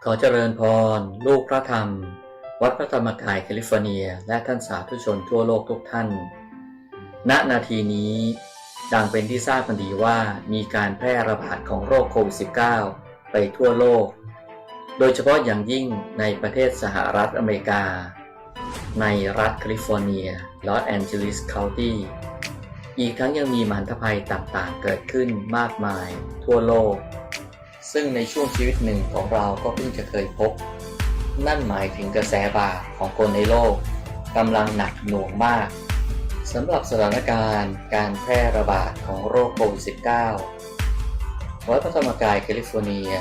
ขอเจริญพรลูกพระธรรมวัดพระธรรมกายแคลิฟอร์เนียและท่านสาธุชนทั่วโลกทุกท่านณนาทีนี้ดังเป็นที่ทราบกันดีว่ามีการแพร่ระบาดของโรคโควิด -19 ไปทั่วโลกโดยเฉพาะอย่างยิ่งในประเทศสหรัฐอเมริกาในรัฐแคลิฟอร์เนียลอสแอนเจลิสเคานตี้อีกทั้งยังมีมหันตภัยต่างๆเกิดขึ้นมากมายทั่วโลกซึ่งในช่วงชีวิตหนึ่งของเราก็เพิ่งจะเคยพบนั่นหมายถึงกระแสบาปของคนในโลกกำลังหนักหน่วงมากสำหรับสถานการณ์การแพร่ระบาดของโรคโควิด -19 วัดพระธรรมกายแคลิฟอร์เนีย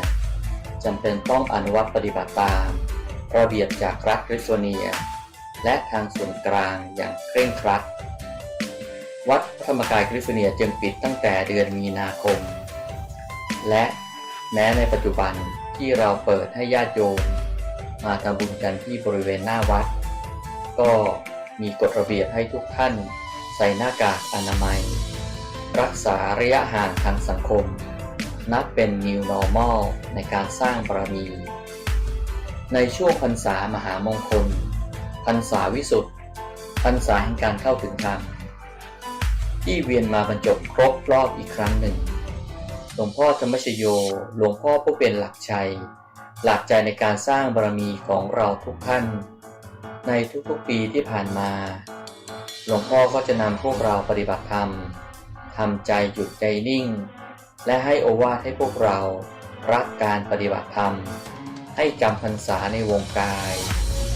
จำเป็นต้องอนุวัตปฏิบัติตามระเบียบจากรัฐแคลิฟอร์เนียและทางส่วนกลางอย่างเคร่งครัดวัดพระธรรมกายแคลิฟอร์เนียจึงปิดตั้งแต่เดือนมีนาคมและแม้ในปัจจุบันที่เราเปิดให้ญาติโยมมาทำบุญกันที่บริเวณหน้าวัดก็มีกฎระเบียบให้ทุกท่านใส่หน้ากากอนามัยรักษาระยะห่างทางสังคมนับเป็น New Normal ในการสร้างบารมีในช่วงพรรษามหามงคลพรรษาวิสุทธิ์พรรษาแห่งการเข้าถึงธรรมที่เวียนมาบรรจบครบรอบอีกครั้งหนึ่งหลวงพ่อธรรมชโยหลวงพ่อผู้เป็นหลักชัยหลักใจในการสร้างบารมีของเราทุกท่านในทุกๆปีที่ผ่านมาหลวงพ่อก็จะนำพวกเราปฏิบัติธรรมทำใจหยุดใจนิ่งและให้โอวาทให้พวกเรารักการปฏิบัติธรรมให้จำพรรษาในวงกาย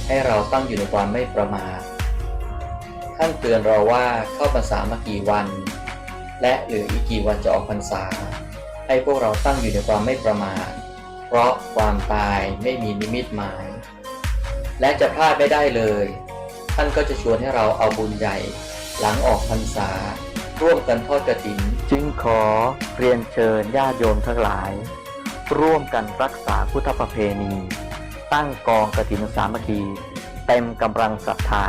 ให้เราตั้งอยู่ในความไม่ประมาทท่านเตือนเราว่าเข้าพรรษามากี่วันและเหลืออีกกี่วันจะออกพรรษาให้พวกเราตั้งอยู่ในความไม่ประมาทเพราะความตายไม่มีนิมิตหมายและจะพลาดไม่ได้เลยท่านก็จะชวนให้เราเอาบุญใหญ่หลังออกพรรษาร่วมกันทอดกฐินจึงขอเรียนเชิญญาติโยมทั้งหลายร่วมกันรักษาพุทธประเพณีตั้งกองกฐินสามัคคีเต็มกำลังศรัทธา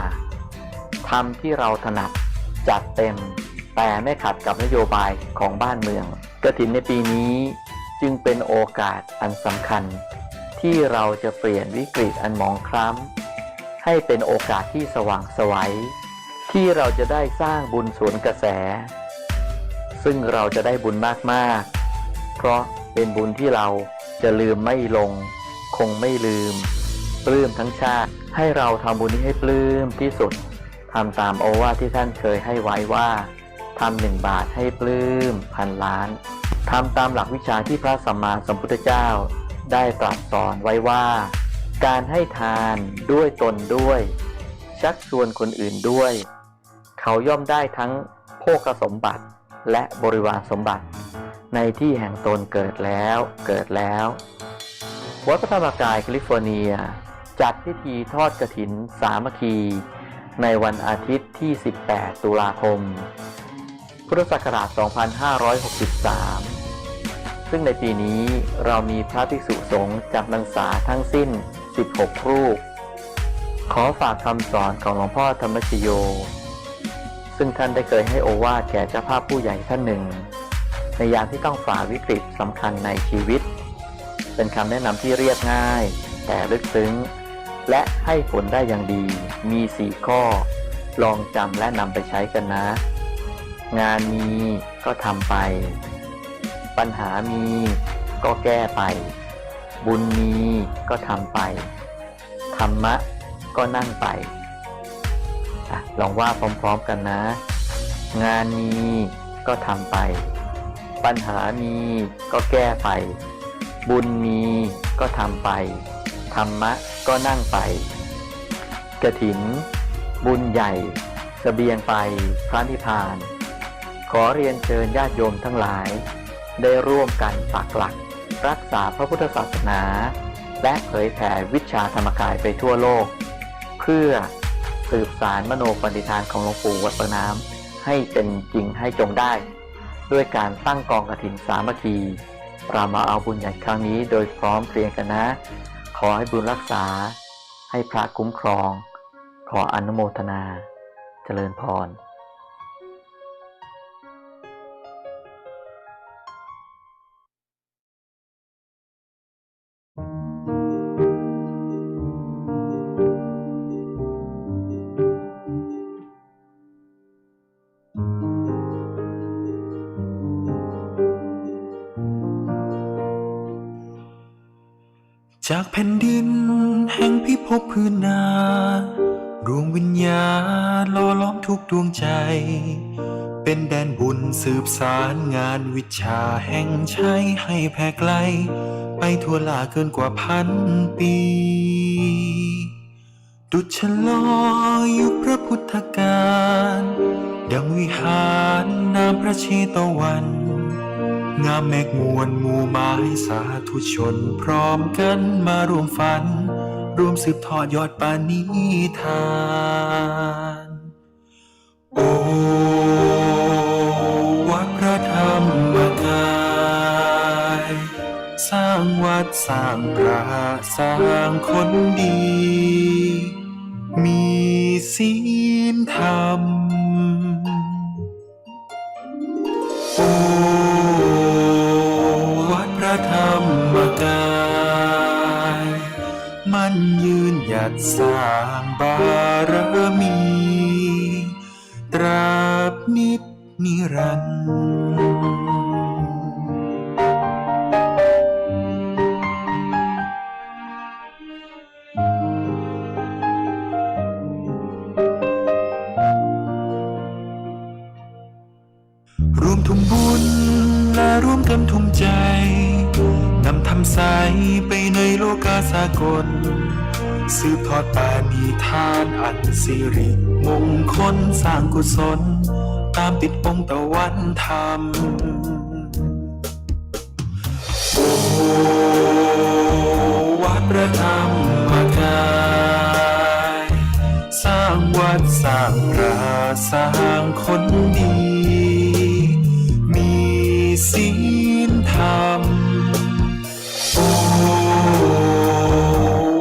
ทำที่เราถนัดจัดเต็มแต่ไม่ขัดกับนโยบายของบ้านเมืองกฐินในปีนี้จึงเป็นโอกาสอันสำคัญที่เราจะเปลี่ยนวิกฤตอันหมองคล้ำให้เป็นโอกาสที่สว่างไสวที่เราจะได้สร้างบุญสวนกระแสซึ่งเราจะได้บุญมากๆเพราะเป็นบุญที่เราจะลืมไม่ลงคงไม่ลืมปลื้มทั้งชาติให้เราทำบุญนี้ให้ปลื้มที่สุดทำตามโอวาทที่ท่านเคยให้ไว้ว่าทำ1 บาทให้ปลื้ม1,000 ล้านทำตามหลักวิชาที่พระสัมมาสัมพุทธเจ้าได้ตรัสสอนไว้ว่าการให้ทานด้วยตนด้วยชักชวนคนอื่นด้วยเขาย่อมได้ทั้งโภคสมบัติและบริวารสมบัติในที่แห่งตนเกิดแล้ววัดพระธรรมกายแคลิฟอร์เนียจัดพิธีทอดกฐินสามัคคีในวันอาทิตย์ที่18 ตุลาคมพุทธศักราช 2563 ซึ่งในปีนี้เรามีพระภิกษุสงฆ์จำพรรษาทั้งสิ้น16 รูปขอฝากคำสอนของหลวงพ่อธรรมชโยซึ่งท่านได้เคยให้โอวาทแก่เจ้าภาพผู้ใหญ่ท่านหนึ่งในยามที่ต้องฝ่าวิกฤตสำคัญในชีวิตเป็นคำแนะนำที่เรียบง่ายแต่ลึกซึ้งและให้ผลได้อย่างดีมี4 ข้อลองจำและนำไปใช้กันนะงานมีก็ทำไปปัญหามีก็แก้ไปบุญมีก็ทำไปธรรมะก็นั่งไปลองว่าพร้อมๆกันนะงานมีก็ทำไปปัญหามีก็แก้ไปบุญมีก็ทำไปธรรมะก็นั่งไปกฐินบุญใหญ่เสบียงไปพระนิพพานขอเรียนเชิญญาติโยมทั้งหลายได้ร่วมกันปักหลักรักษาพระพุทธศาสนาและเผยแผ่วิชาธรรมกายไปทั่วโลกเพื่อสืบสานมโนปณิธานของหลวงปู่วัดปากน้ำให้เป็นจริงให้จงได้ด้วยการตั้งกองกฐินสามัคคีเรามาเอาบุญใหญ่ครั้งนี้โดยพร้อมเพรียงกันนะขอให้บุญรักษาให้พระคุ้มครองขออนุโมทนาเจริญพร Thank you. จากแผ่นดินแห่งพิภพพื้นนารวมวิญญาณล่อล้อมทุกดวงใจเป็นแดนบุญสืบสารงานวิชาแห่งชัยให้แผ่ไกลไปทั่วลาเกินกว่า1,000 ปีดุจชะลอยุคพระพุทธกาลดังวิหารน้ำพระเชตวันงามแมกมวลหมู่ไม้สาธุชนพร้อมกันมารวมฝันรวมสืบทอดยอดปาณิธานโอวัดพระธรรมกายสร้างวัดสร้างพระสร้างคนดีมีศีลธรรมโอวัดพระธรรมกายมันยืนหยัดสร้างบารมีตราบนิจนิรันดร์รวมทุ่มบุญและร่วมกันทุ่มใจนำธรรมใสไปในโลกาสากลสืบทอดปาณิธานอันสิริมงคลสร้างกุศลตามติดองค์ตะวันธรรมโอวัดพระธรรมกายสร้างวัดสร้างพระสร้างคนดีมีศีลธรรมโอ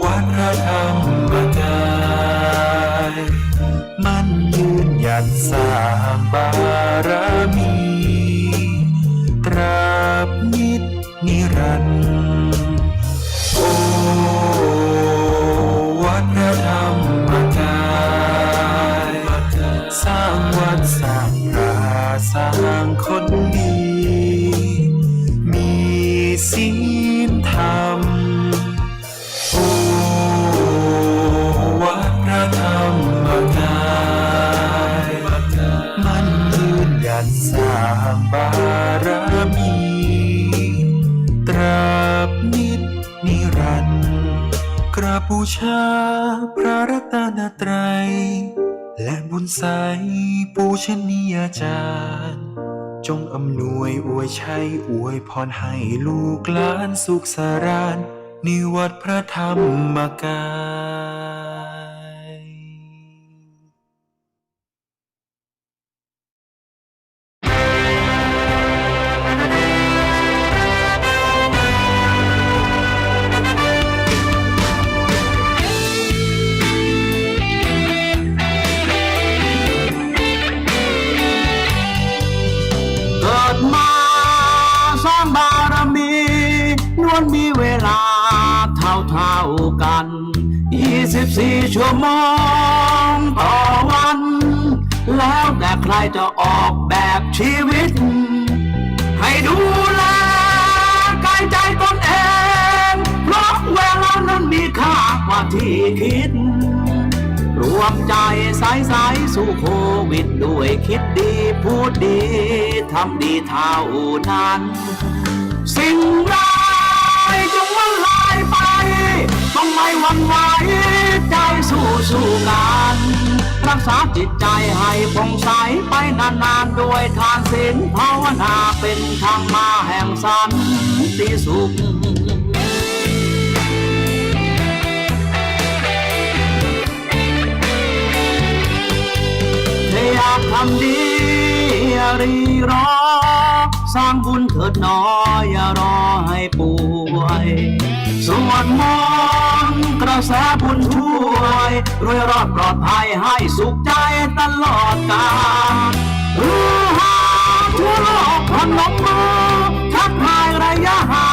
วัดพระธรรมกายมันยืนหยัดสร้างบารมีตราบนิจนิรันดร์โอวัดพระธรรมกายสร้างวัดสร้างพระสร้างคนดีมีศีลธรรมโอวัดพระธรรมกายมันยืนหยัดสร้างบารมีตราบนิจนิรันดร์กราบบูชาพระรัตนตรัยและบุญใสปูชนียาจารย์จงอำนวยอวยชัยอวยพรให้ลูกหลานสุขสารานในวัดพระธรรมกายมาสร้างบารมีล้วนมีเวลาเท่ากัน24 ชั่วโมงต่อวันแล้วแต่ใครจะออกแบบชีวิตให้ดูแลกายใจตนเองเพราะเวลานั้นมีค่ากว่าที่คิดรวมใจใสสู้โควิดด้วยคิดดีพูดดีทำดีเท่านั้นสิ่งร้ายจงละลายไปต้องไม่หวั่นไหวใจสู้กันรักษาจิตใจให้ผ่องใสไปนานๆด้วยทานศีลภาวนาเป็นธรรมะแห่งสันติสุขอยากทำดีอย่ารีรอสร้างบุญเถิดน้อยอย่ารอให้ป่วยสวดมนต์กระแสบุญช่วยรวยรอดปลอดภัยให้สุขใจตลอดกาลหาทั่วโลกพนมมือทักทายระยะห่า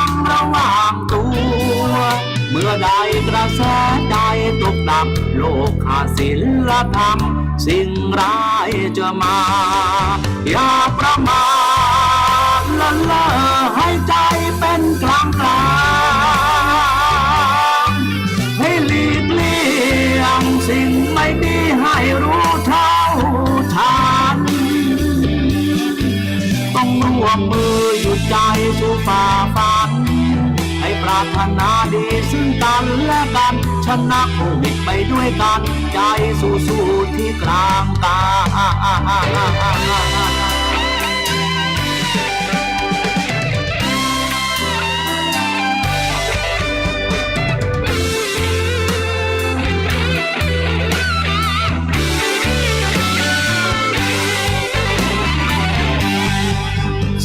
งระหว่างตัวเมื่อใดกระแสใจตกต่ำโลกขาดศีลธรรมสิ่งร้ายจะมาอย่าประมาทละเลอให้ใจเป็นกลาง ยุดใจสู่ฝ่าฝันให้ปรารถนาดีซึ่งกันและกันชนะโควิดไปด้วยกันใจสู้ๆที่กลางกาย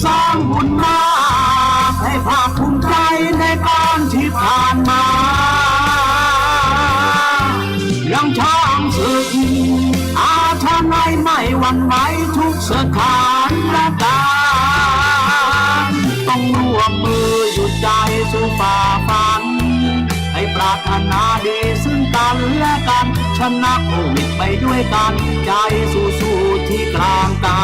สร้างบุญมาให้ภาคภูมิใจในการที่ผ่านมายังช่างศึกอาชาในไม่หวั่นไหวทุกสถานการณ์ต้องร่วมมือหยุดใจสู่ฝ่าฝันให้ปรารถนาดีซึ่งกันและกันชนะโควิดไปด้วยกันใจสู้ๆที่กลางกา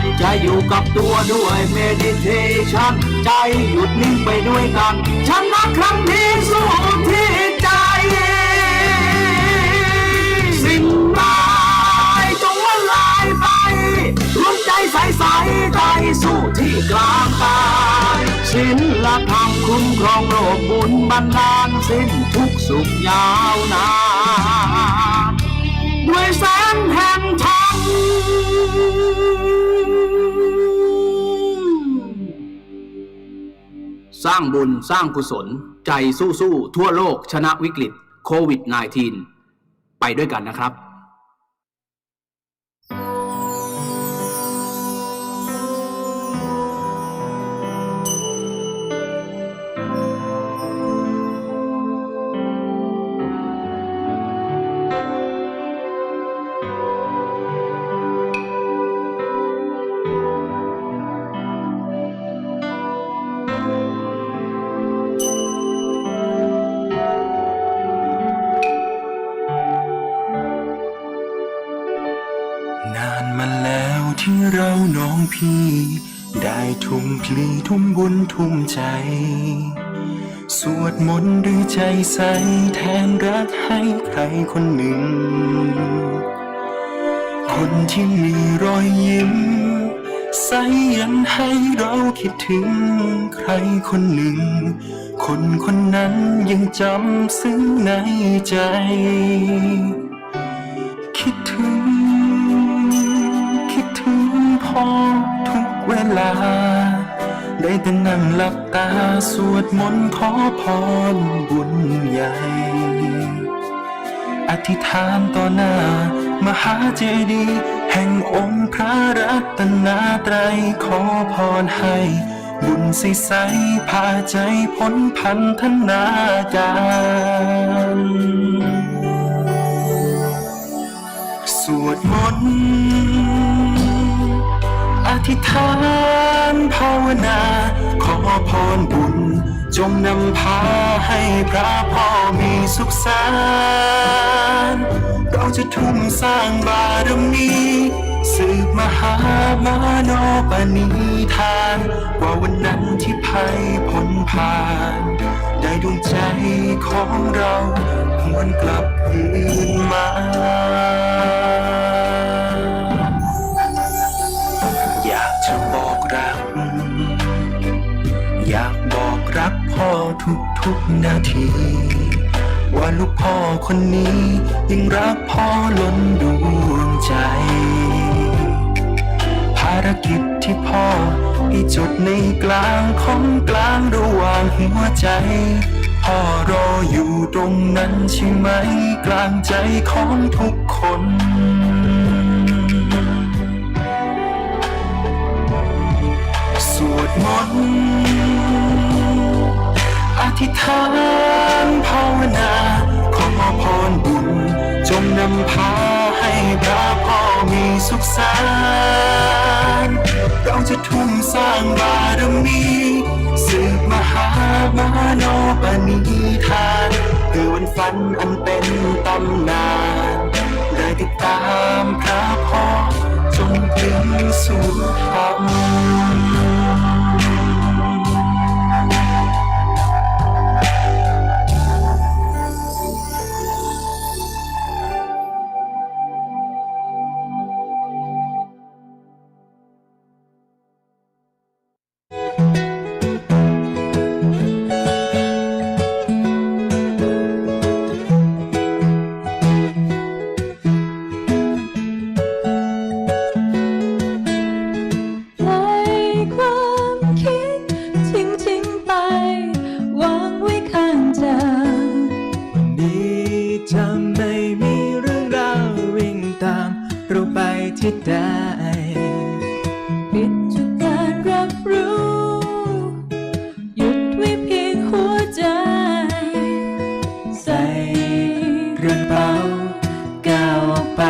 ยจะอยู่กับตัวด้วย Meditation ใจหยุดนิ่งไปด้วยกันชนะครั้งนี้สู้ที่ใจสิ่งร้ายจงละลายไปรวมใจใสๆใจสู้ที่กลางกายศีลธรรมคุ้มครองโลกบุญบันดาลสิ้นทุกสุขยาวนานด้วยแสงแห่งธรรมสร้างบุญสร้างกุศลใจสู้ๆทั่วโลกชนะวิกฤตโควิด -19 ไปด้วยกันนะครับ นานมาแล้วที่เราน้องพี่ได้ทุ่มพลีทุ่มบุญทุ่มใจสวดมนต์ด้วยใจใสแทนรักให้ใครคนหนึ่งคนที่มีรอยยิ้มใสยันให้เราคิดถึงใครคนหนึ่งคนคนนั้นยังจำซึ้งในใจคิดถึงพ่อทุกเวลาได้แต่นั่งหลับตาสวดมนต์ขอพรบุญใหญ่อธิษฐานต่อหน้ามหาเจดีย์แห่งองค์พระรัตนตรัยขอพรให้บุญใสๆพาใจพ้นพันธนาการสวดมนต์อธิษฐานภาวนาขอพรบุญจงนำพาให้พระพ่อมีสุขสันต์เราจะทุ่มสร้างบารมีสืบมหามโนปณิธานว่าวันนั้นที่ภัยพ้นผ่านได้ดวงใจของเราหวนกลับคืนมาอยากจะบอกรักอยากบอกรักพ่อทุกนาทีว่าลูกพ่อคนนี้ยังรักพ่อล้นดวงใจภารกิจที่พ่อให้จดในกลางของกลางระหว่างหัวใจพ่อรออยู่ตรงนั้นใช่ไหมกลางใจของทุกคนสวดมนต์อธิษฐานภาวนาขอพรบุญจงนำพาให้พระพ่อมีสุขสันต์เราจะทุ่มสร้างบารมีสืบมหามโนปณิธานเพื่อวันฝันอันเป็นตำนานได้ติดตามพระพ่อจนถึงสู่ธรรม ที่ได้ปิดทุกการรับรู้หยุดไว้เพียงหัวใจใส่กระเป๋าก้าวออกไป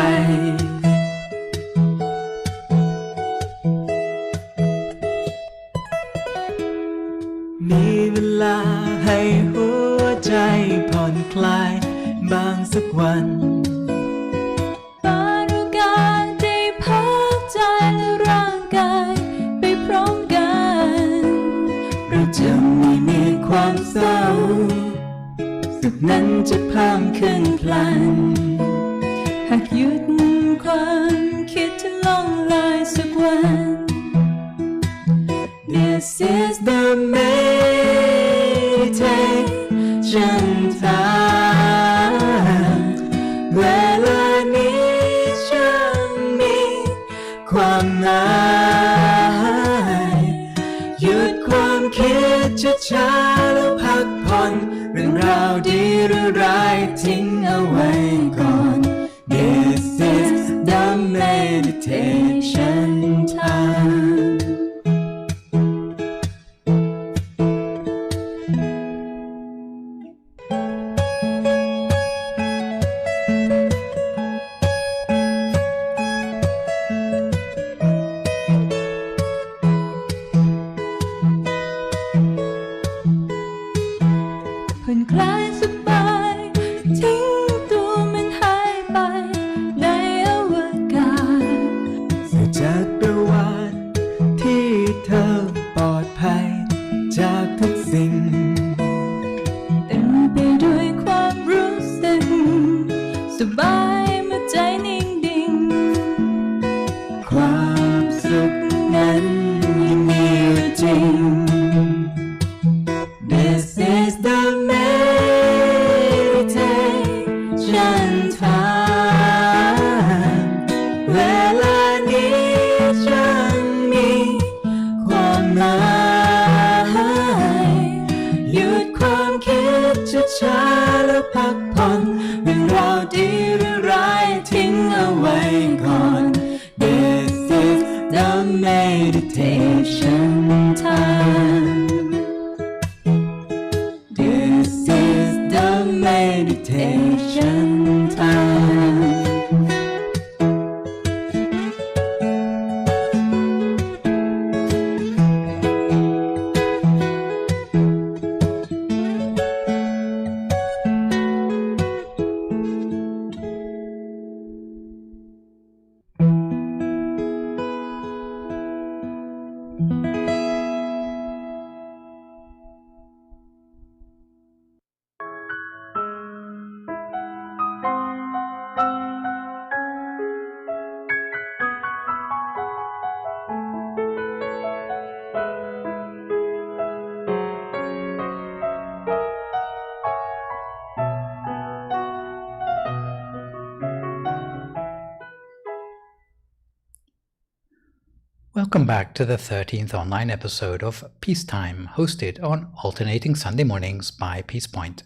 มีเวลาให้หัวใจผ่อนคลายบางสักวันปานุการได้พักใจและร่างกายไปพร้อมกันเราจะไม่มีความเศร้าสุขนั้นจะเพิ่มขึ้นพลันหากหยุดความคิดที่ล่องลอยสักวัน This is the meditation time เวลานี้ฉันมีความหมายหยุดความคิดช้าๆแล้วพักผ่อนเรื่องราวดีหรือร้ายทิ้งเอาไว้ก่อน This is the meditation timeผ่อนคลายสบายทิ้งตัวมันหายไปในอวกาศเสียจากประวัติที่เธอปลอดภัยจากทุกสิ่งเต็มไปด้วยความรู้สึกสบายเมื่อใจนิ่งดิ่งความสุขนั้นยังมีอยู่จริง This is the meditation time เวลานี้ฉันมีความหมายหยุดความคิดช้าๆแล้วพักผ่อนเรื่องราวดีหรือร้ายทิ้งเอาไว้ก่อน This is the meditation time.This is the meditation time. Welcome back to the 13th online episode of Peacetime, hosted on alternating Sunday mornings by Peacepoint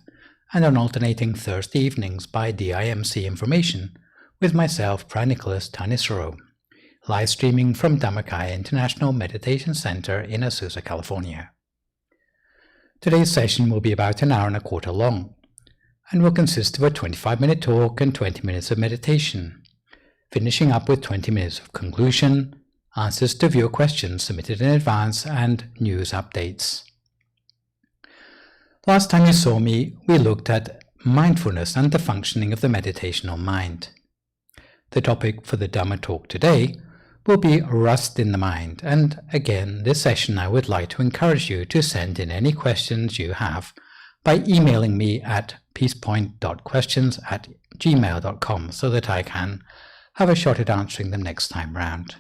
and on alternating Thursday evenings by DIMC Information with myself, Prime Nicholas Tanisaro, live streaming from Dhammakaya International Meditation Center in Azusa, California. Today's session will be about an hour and a quarter long and will consist of a 25-minute talk and 20 minutes of meditation, finishing up with 20 minutes of conclusion, answers to viewer questions submitted in advance, and news updates. Last time you saw me, we looked at mindfulness and the functioning of the meditational mind. The topic for the Dhamma talk today will be rust in the mind, and again, this session I would like to encourage you to send in any questions you have by emailing me at peacepoint.questions@gmail.com so that I can have a shot at answering them next time round.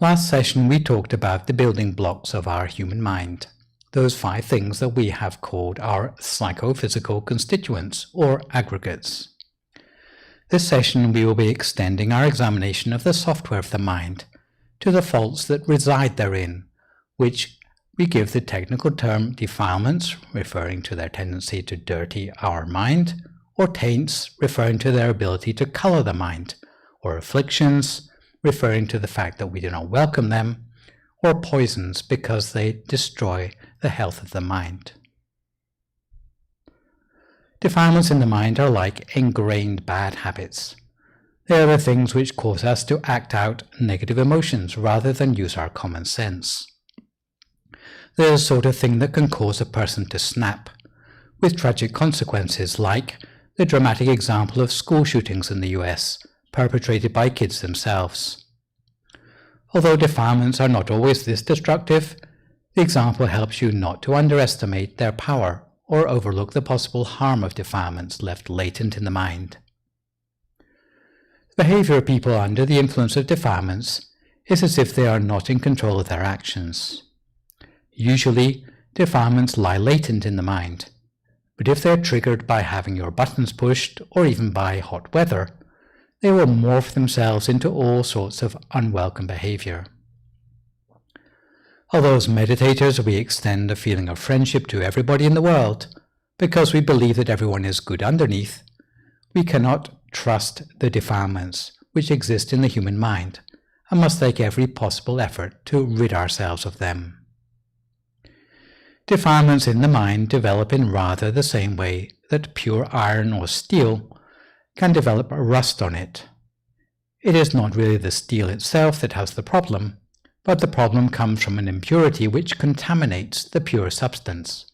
Last session we talked about the building blocks of our human mind, those 5 things that we have called our psychophysical constituents or aggregates. This session we will be extending our examination of the software of the mind to the faults that reside therein, which we give the technical term defilements, referring to their tendency to dirty our mind, or taints, referring to their ability to color the mind, or afflictions, referring to the fact that we do not welcome them, or poisons because they destroy the health of the mind. Defilements in the mind are like ingrained bad habits. They are the things which cause us to act out negative emotions rather than use our common sense. They are the sort of thing that can cause a person to snap, with tragic consequences like the dramatic example of school shootings in the US, perpetrated by kids themselves. Although defilements are not always this destructive, the example helps you not to underestimate their power or overlook the possible harm of defilements left latent in the mind. The behavior of people under the influence of defilements is as if they are not in control of their actions. Usually, defilements lie latent in the mind, but if they are triggered by having your buttons pushed or even by hot weather, they will morph themselves into all sorts of unwelcome behavior. Although as meditators we extend a feeling of friendship to everybody in the world, because we believe that everyone is good underneath, we cannot trust the defilements which exist in the human mind and must take every possible effort to rid ourselves of them. Defilements in the mind develop in rather the same way that pure iron or steel can develop rust on it. It is not really the steel itself that has the problem, but the problem comes from an impurity which contaminates the pure substance,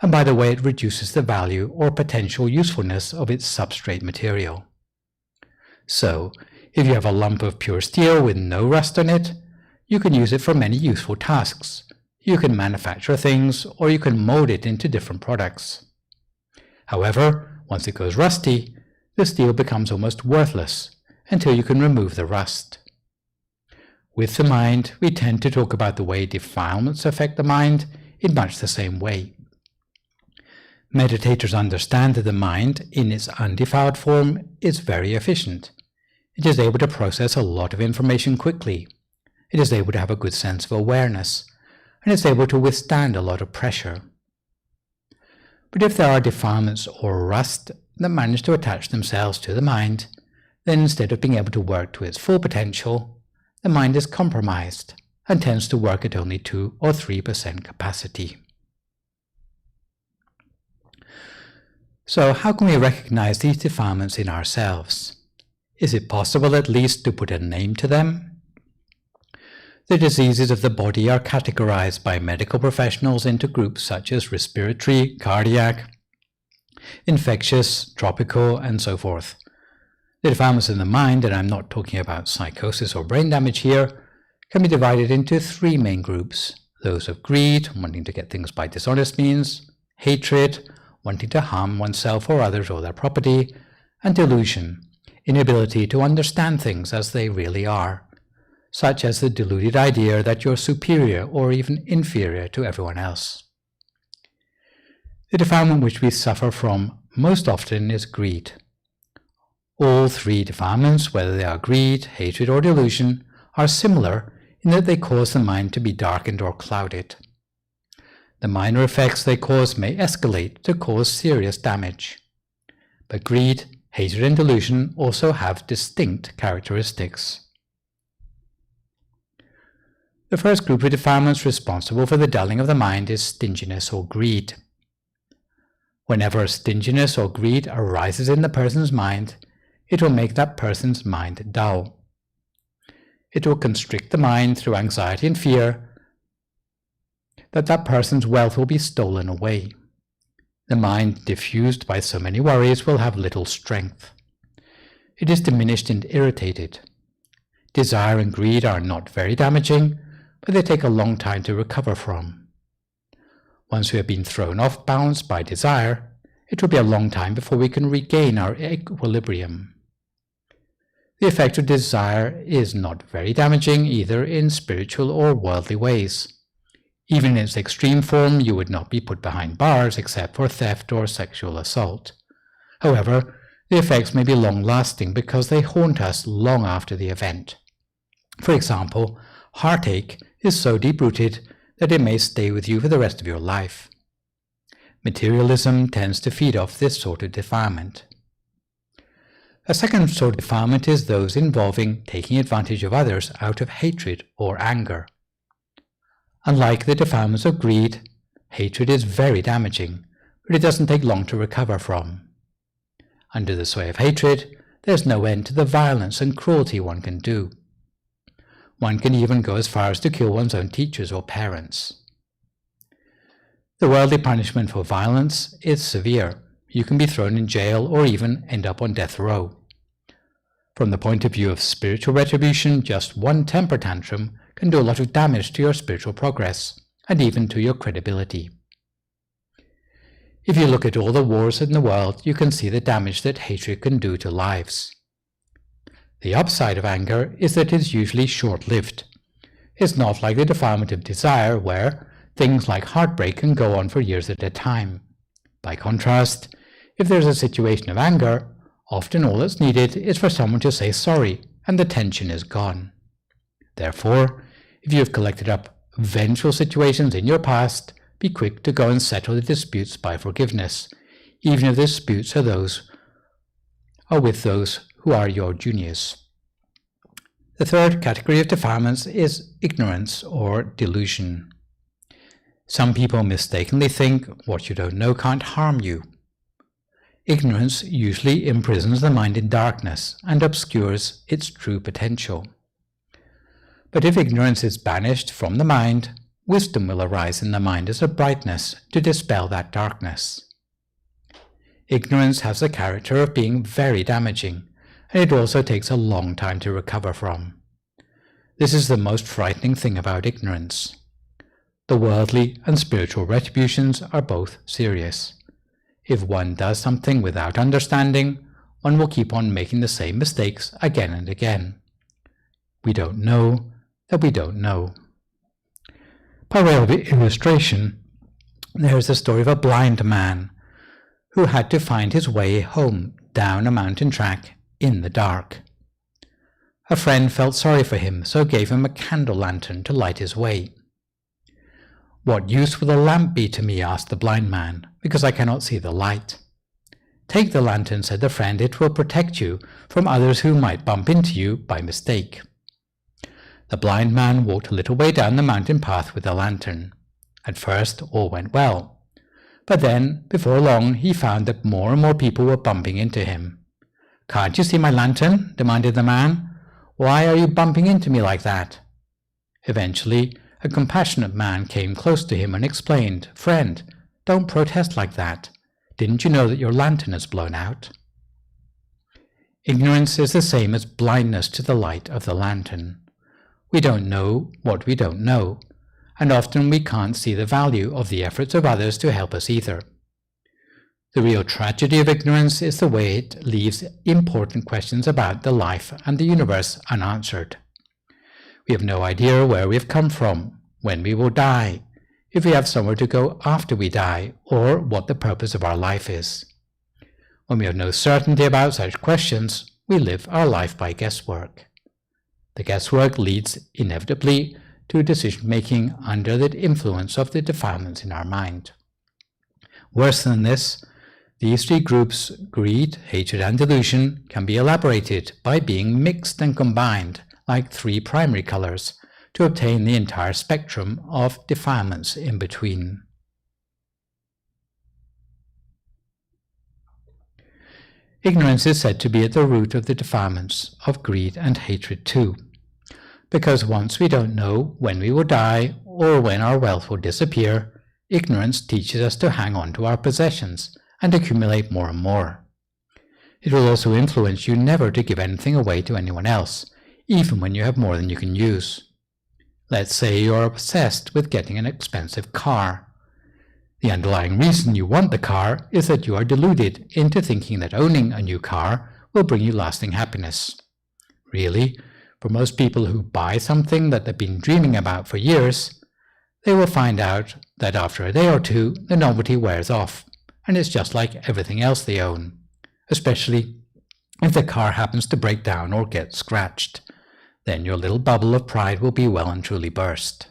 and by the way it reduces the value or potential usefulness of its substrate material. So, if you have a lump of pure steel with no rust on it, you can use it for many useful tasks. You can manufacture things, or you can mold it into different products. However, once it goes rusty, the steel becomes almost worthless until you can remove the rust. With the mind, we tend to talk about the way defilements affect the mind in much the same way. Meditators understand that the mind, in its undefiled form, is very efficient. It is able to process a lot of information quickly. It is able to have a good sense of awareness, and it's able to withstand a lot of pressure. But if there are defilements or rust that manage to attach themselves to the mind, then instead of being able to work to its full potential, the mind is compromised and tends to work at only 2 or 3% capacity. So how can we recognize these defilements in ourselves? Is it possible at least to put a name to them? The diseases of the body are categorized by medical professionals into groups such as respiratory, cardiac, infectious, tropical, and so forth. The defilements in the mind, and I'm not talking about psychosis or brain damage here, can be divided into 3 main groups: those of greed, wanting to get things by dishonest means; hatred, wanting to harm oneself or others or their property; and delusion, inability to understand things as they really are, such as the deluded idea that you're superior or even inferior to everyone else. The defilement which we suffer from most often is greed. All 3 defilements, whether they are greed, hatred, or delusion, are similar in that they cause the mind to be darkened or clouded. The minor effects they cause may escalate to cause serious damage. But greed, hatred, and delusion also have distinct characteristics. The first group of defilements responsible for the dulling of the mind is stinginess or greed. Whenever stinginess or greed arises in the person's mind, it will make that person's mind dull. It will constrict the mind through anxiety and fear that that person's wealth will be stolen away. The mind, diffused by so many worries, will have little strength. It is diminished and irritated. Desire and greed are not very damaging, but they take a long time to recover from. Once we have been thrown off balance by desire, it will be a long time before we can regain our equilibrium. The effect of desire is not very damaging either in spiritual or worldly ways. Even in its extreme form, you would not be put behind bars except for theft or sexual assault. However, the effects may be long-lasting because they haunt us long after the event. For example, heartache is so deep-rooted that it may stay with you for the rest of your life. Materialism tends to feed off this sort of defilement. A second sort of defilement is those involving taking advantage of others out of hatred or anger. Unlike the defilements of greed, hatred is very damaging, but it doesn't take long to recover from. Under the sway of hatred, there's no end to the violence and cruelty one can do. One can even go as far as to kill one's own teachers or parents. The worldly punishment for violence is severe. You can be thrown in jail or even end up on death row. From the point of view of spiritual retribution, just one temper tantrum can do a lot of damage to your spiritual progress and even to your credibility. If you look at all the wars in the world, you can see the damage that hatred can do to lives. The upside of anger is that it is usually short-lived. It's not like the defilement of desire, where things like heartbreak can go on for years at a time. By contrast, if there's a situation of anger, often all that's needed is for someone to say sorry, and the tension is gone. Therefore, if you have collected up vengeful situations in your past, be quick to go and settle the disputes by forgiveness, even if the disputes are with those who are your juniors. The third category of defilements is ignorance or delusion. Some people mistakenly think what you don't know can't harm you. Ignorance usually imprisons the mind in darkness and obscures its true potential. But if ignorance is banished from the mind, wisdom will arise in the mind as a brightness to dispel that darkness. Ignorance has the character of being very damaging, and it also takes a long time to recover from. This is the most frightening thing about ignorance. The worldly and spiritual retributions are both serious. If one does something without understanding, one will keep on making the same mistakes again and again. We don't know that we don't know. By way of illustration, there is the story of a blind man who had to find his way home down a mountain track in the dark. A friend felt sorry for him, so gave him a candle lantern to light his way. "What use will a lamp be to me?" asked the blind man, "because I cannot see the light." "Take the lantern," said the friend. "It will protect you from others who might bump into you by mistake." The blind man walked a little way down the mountain path with the lantern. At first, all went well. But then, before long, he found that more and more people were bumping into him. "Can't you see my lantern?" demanded the man. "Why are you bumping into me like that?" Eventually, a compassionate man came close to him and explained, "Friend, don't protest like that. Didn't you know that your lantern is blown out?" Ignorance is the same as blindness to the light of the lantern. We don't know what we don't know, and often we can't see the value of the efforts of others to help us either. The real tragedy of ignorance is the way it leaves important questions about the life and the universe unanswered. We have no idea where we have come from, when we will die, if we have somewhere to go after we die, or what the purpose of our life is. When we have no certainty about such questions, we live our life by guesswork. The guesswork leads inevitably to decision-making under the influence of the defilements in our mind. Worse than this, these three groups, greed, hatred, and delusion, can be elaborated by being mixed and combined like three primary colors to obtain the entire spectrum of defilements in between. Ignorance is said to be at the root of the defilements of greed and hatred too, because once we don't know when we will die or when our wealth will disappear, ignorance teaches us to hang on to our possessions and accumulate more and more. It will also influence you never to give anything away to anyone else, even when you have more than you can use. Let's say you are obsessed with getting an expensive car. The underlying reason you want the car is that you are deluded into thinking that owning a new car will bring you lasting happiness. Really, for most people who buy something that they've been dreaming about for years, they will find out that after a day or two, the novelty wears off, and it's just like everything else they own, especially if the car happens to break down or get scratched. Then your little bubble of pride will be well and truly burst.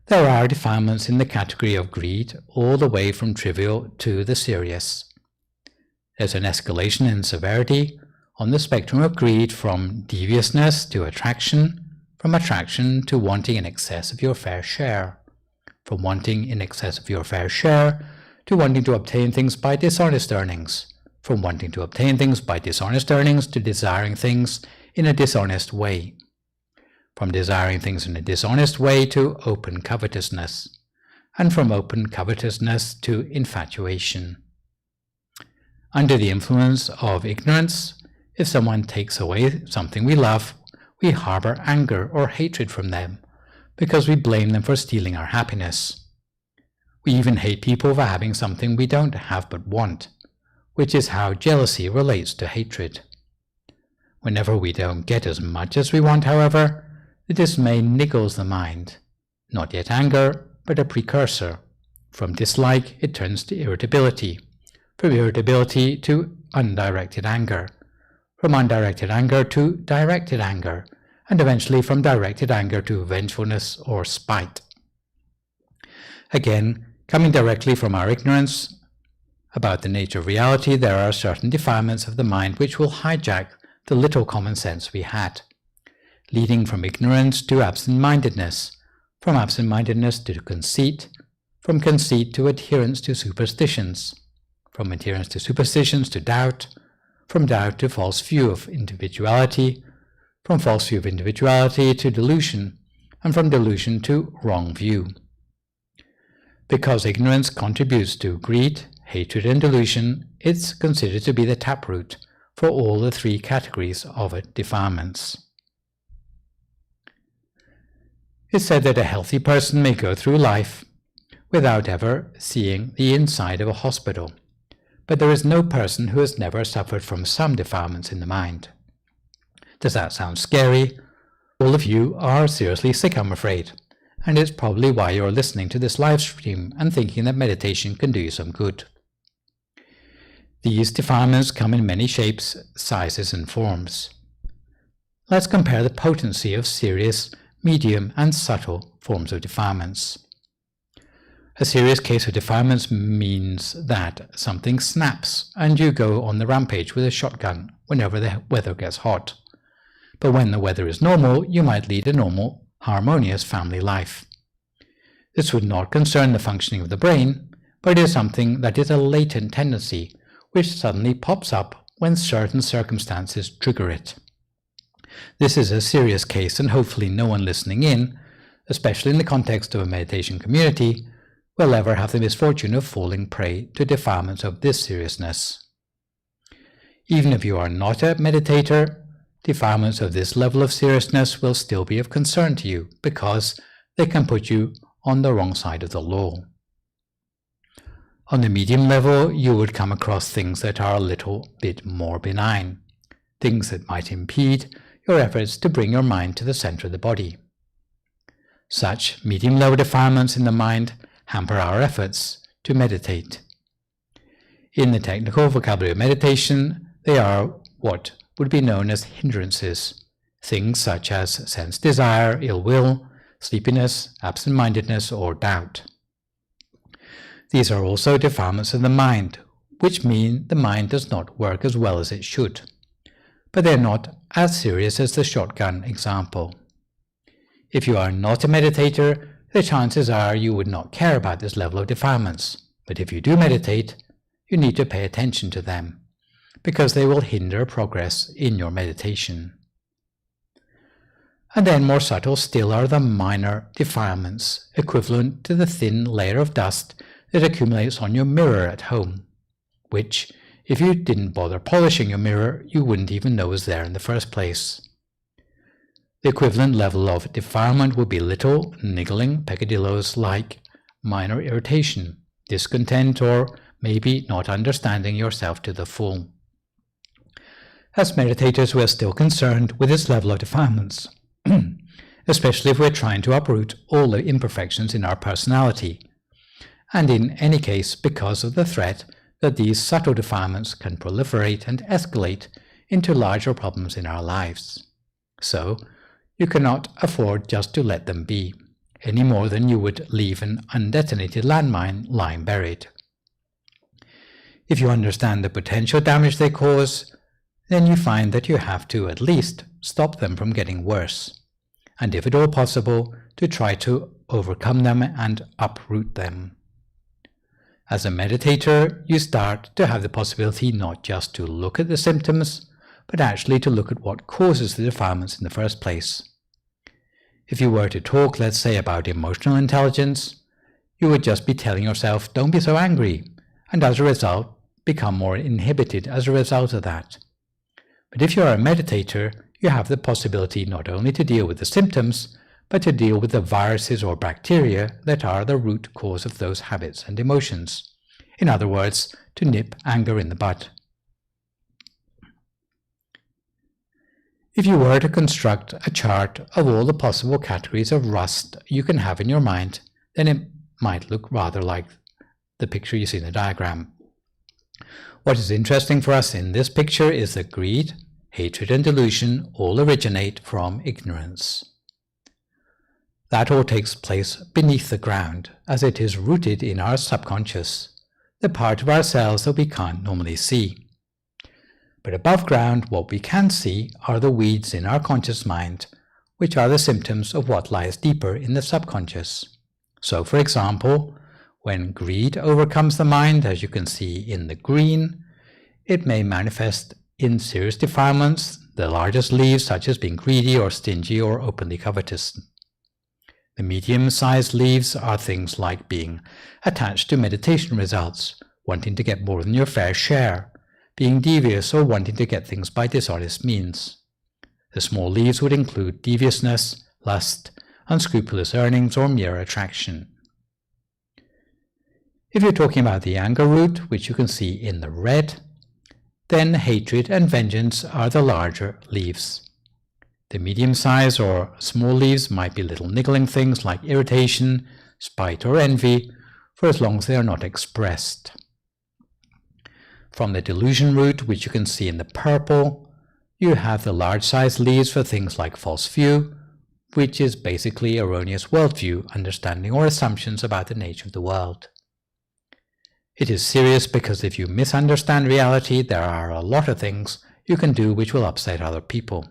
There are defilements in the category of greed, all the way from trivial to the serious. There's an escalation in severity on the spectrum of greed from deviousness to attraction, from attraction to wanting in excess of your fair share, from wanting in excess of your fair share to wanting to obtain things by dishonest earnings, from wanting to obtain things by dishonest earnings to desiring things in a dishonest way, from desiring things in a dishonest way to open covetousness, and from open covetousness to infatuation. Under the influence of ignorance, if someone takes away something we love, we harbor anger or hatred from them because we blame them for stealing our happiness. We even hate people for having something we don't have but want, which is how jealousy relates to hatred. Whenever we don't get as much as we want, however, the dismay niggles the mind, not yet anger, but a precursor. From dislike, it turns to irritability, from irritability to undirected anger, from undirected anger to directed anger, and eventually from directed anger to vengefulness or spite. Again, coming directly from our ignorance about the nature of reality, there are certain defilements of the mind which will hijack the little common sense we had, leading from ignorance to absent-mindedness, from absent-mindedness to conceit, from conceit to adherence to superstitions, from adherence to superstitions to doubt, from doubt to false view of individuality, from false view of individuality to delusion, and from delusion to wrong view. Because ignorance contributes to greed, hatred, and delusion, it's considered to be the taproot for all the three categories of defilements. It's said that a healthy person may go through life without ever seeing the inside of a hospital, but there is no person who has never suffered from some defilements in the mind. Does that sound scary? All of you are seriously sick, I'm afraid, and it's probably why you're listening to this live stream and thinking that meditation can do you some good. These defilements come in many shapes, sizes, and forms. Let's compare the potency of serious, medium, and subtle forms of defilements. A serious case of defilements means that something snaps and you go on the rampage with a shotgun whenever the weather gets hot. But when the weather is normal, you might lead a normal, harmonious family life. This would not concern the functioning of the brain, but it is something that is a latent tendency which suddenly pops up when certain circumstances trigger it. This is a serious case, and hopefully no one listening in, especially in the context of a meditation community, will ever have the misfortune of falling prey to defilements of this seriousness. Even if you are not a meditator, defilements of this level of seriousness will still be of concern to you because they can put you on the wrong side of the law. On the medium level, you would come across things that are a little bit more benign, things that might impede your efforts to bring your mind to the center of the body. Such medium-level defilements in the mind hamper our efforts to meditate. In the technical vocabulary of meditation, they are what would be known as hindrances, things such as sense desire, ill will, sleepiness, absent-mindedness, or doubt. These are also defilements of the mind, which mean the mind does not work as well as it should, but they are not as serious as the shotgun example. If you are not a meditator, the chances are you would not care about this level of defilements, but if you do meditate, you need to pay attention to them, because they will hinder progress in your meditation. And then more subtle still are the minor defilements, equivalent to the thin layer of dust that accumulates on your mirror at home, which, if you didn't bother polishing your mirror, you wouldn't even know was there in the first place. The equivalent level of defilement would be little, niggling peccadilloes like minor irritation, discontent, or maybe not understanding yourself to the full. As meditators, we are still concerned with this level of defilements, especially if we're trying to uproot all the imperfections in our personality, and in any case because of the threat that these subtle defilements can proliferate and escalate into larger problems in our lives. So, you cannot afford just to let them be, any more than you would leave an undetonated landmine lying buried. If you understand the potential damage they cause, then you find that you have to at least stop them from getting worse, and if at all possible, to try to overcome them and uproot them. As a meditator, you start to have the possibility not just to look at the symptoms, but actually to look at what causes the defilements in the first place. If you were to talk, let's say, about emotional intelligence, you would just be telling yourself, don't be so angry, and as a result, become more inhibited as a result of that. But if you are a meditator, you have the possibility not only to deal with the symptoms, but to deal with the viruses or bacteria that are the root cause of those habits and emotions. In other words, to nip anger in the bud. If you were to construct a chart of all the possible categories of rust you can have in your mind, then it might look rather like the picture you see in the diagram. What is interesting for us in this picture is that greed, hatred and delusion all originate from ignorance. That all takes place beneath the ground, as it is rooted in our subconscious, the part of ourselves that we can't normally see. But above ground, what we can see are the weeds in our conscious mind, which are the symptoms of what lies deeper in the subconscious. So, for example, when greed overcomes the mind, as you can see in the green, it may manifest in serious defilements, the largest leaves such as being greedy or stingy or openly covetous. The medium-sized leaves are things like being attached to meditation results, wanting to get more than your fair share, being devious or wanting to get things by dishonest means. The small leaves would include deviousness, lust, unscrupulous earnings, or mere attraction. If you're talking about the anger root, which you can see in the red, then hatred and vengeance are the larger leaves. The medium-sized or small leaves might be little niggling things like irritation, spite, or envy, for as long as they are not expressed. From the delusion root, which you can see in the purple, you have the large-sized leaves for things like false view, which is basically erroneous worldview, understanding, or assumptions about the nature of the world. It is serious because if you misunderstand reality, there are a lot of things you can do which will upset other people.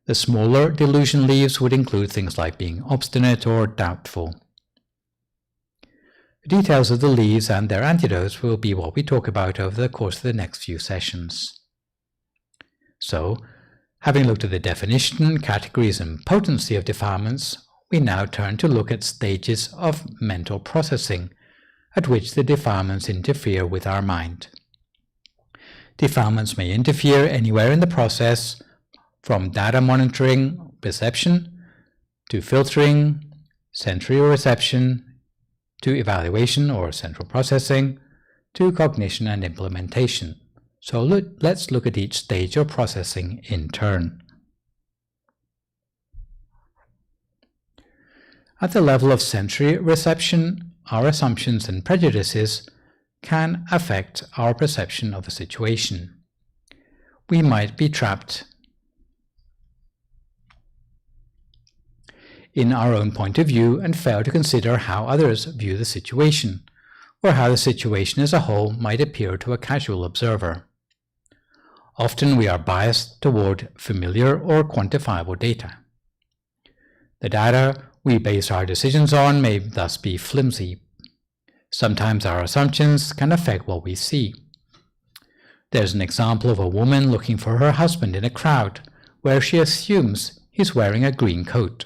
The smaller delusion leaves would include things like being obstinate or doubtful. The details of the leaves and their antidotes will be what we talk about over the course of the next few sessions. So, having looked at the definition, categories, and potency of defilements, we now turn to look at stages of mental processing at which the defilements interfere with our mind. Defilements may interfere anywhere in the process, from data monitoring, perception, to filtering, sensory reception, to evaluation or central processing, to cognition and implementation. So let's look at each stage of processing in turn. At the level of sensory reception, our assumptions and prejudices can affect our perception of a situation. We might be trapped in our own point of view and fail to consider how others view the situation, or how the situation as a whole might appear to a casual observer. Often we are biased toward familiar or quantifiable data. The data we base our decisions on may thus be flimsy. Sometimes our assumptions can affect what we see. There's an example of a woman looking for her husband in a crowd where she assumes he's wearing a green coat.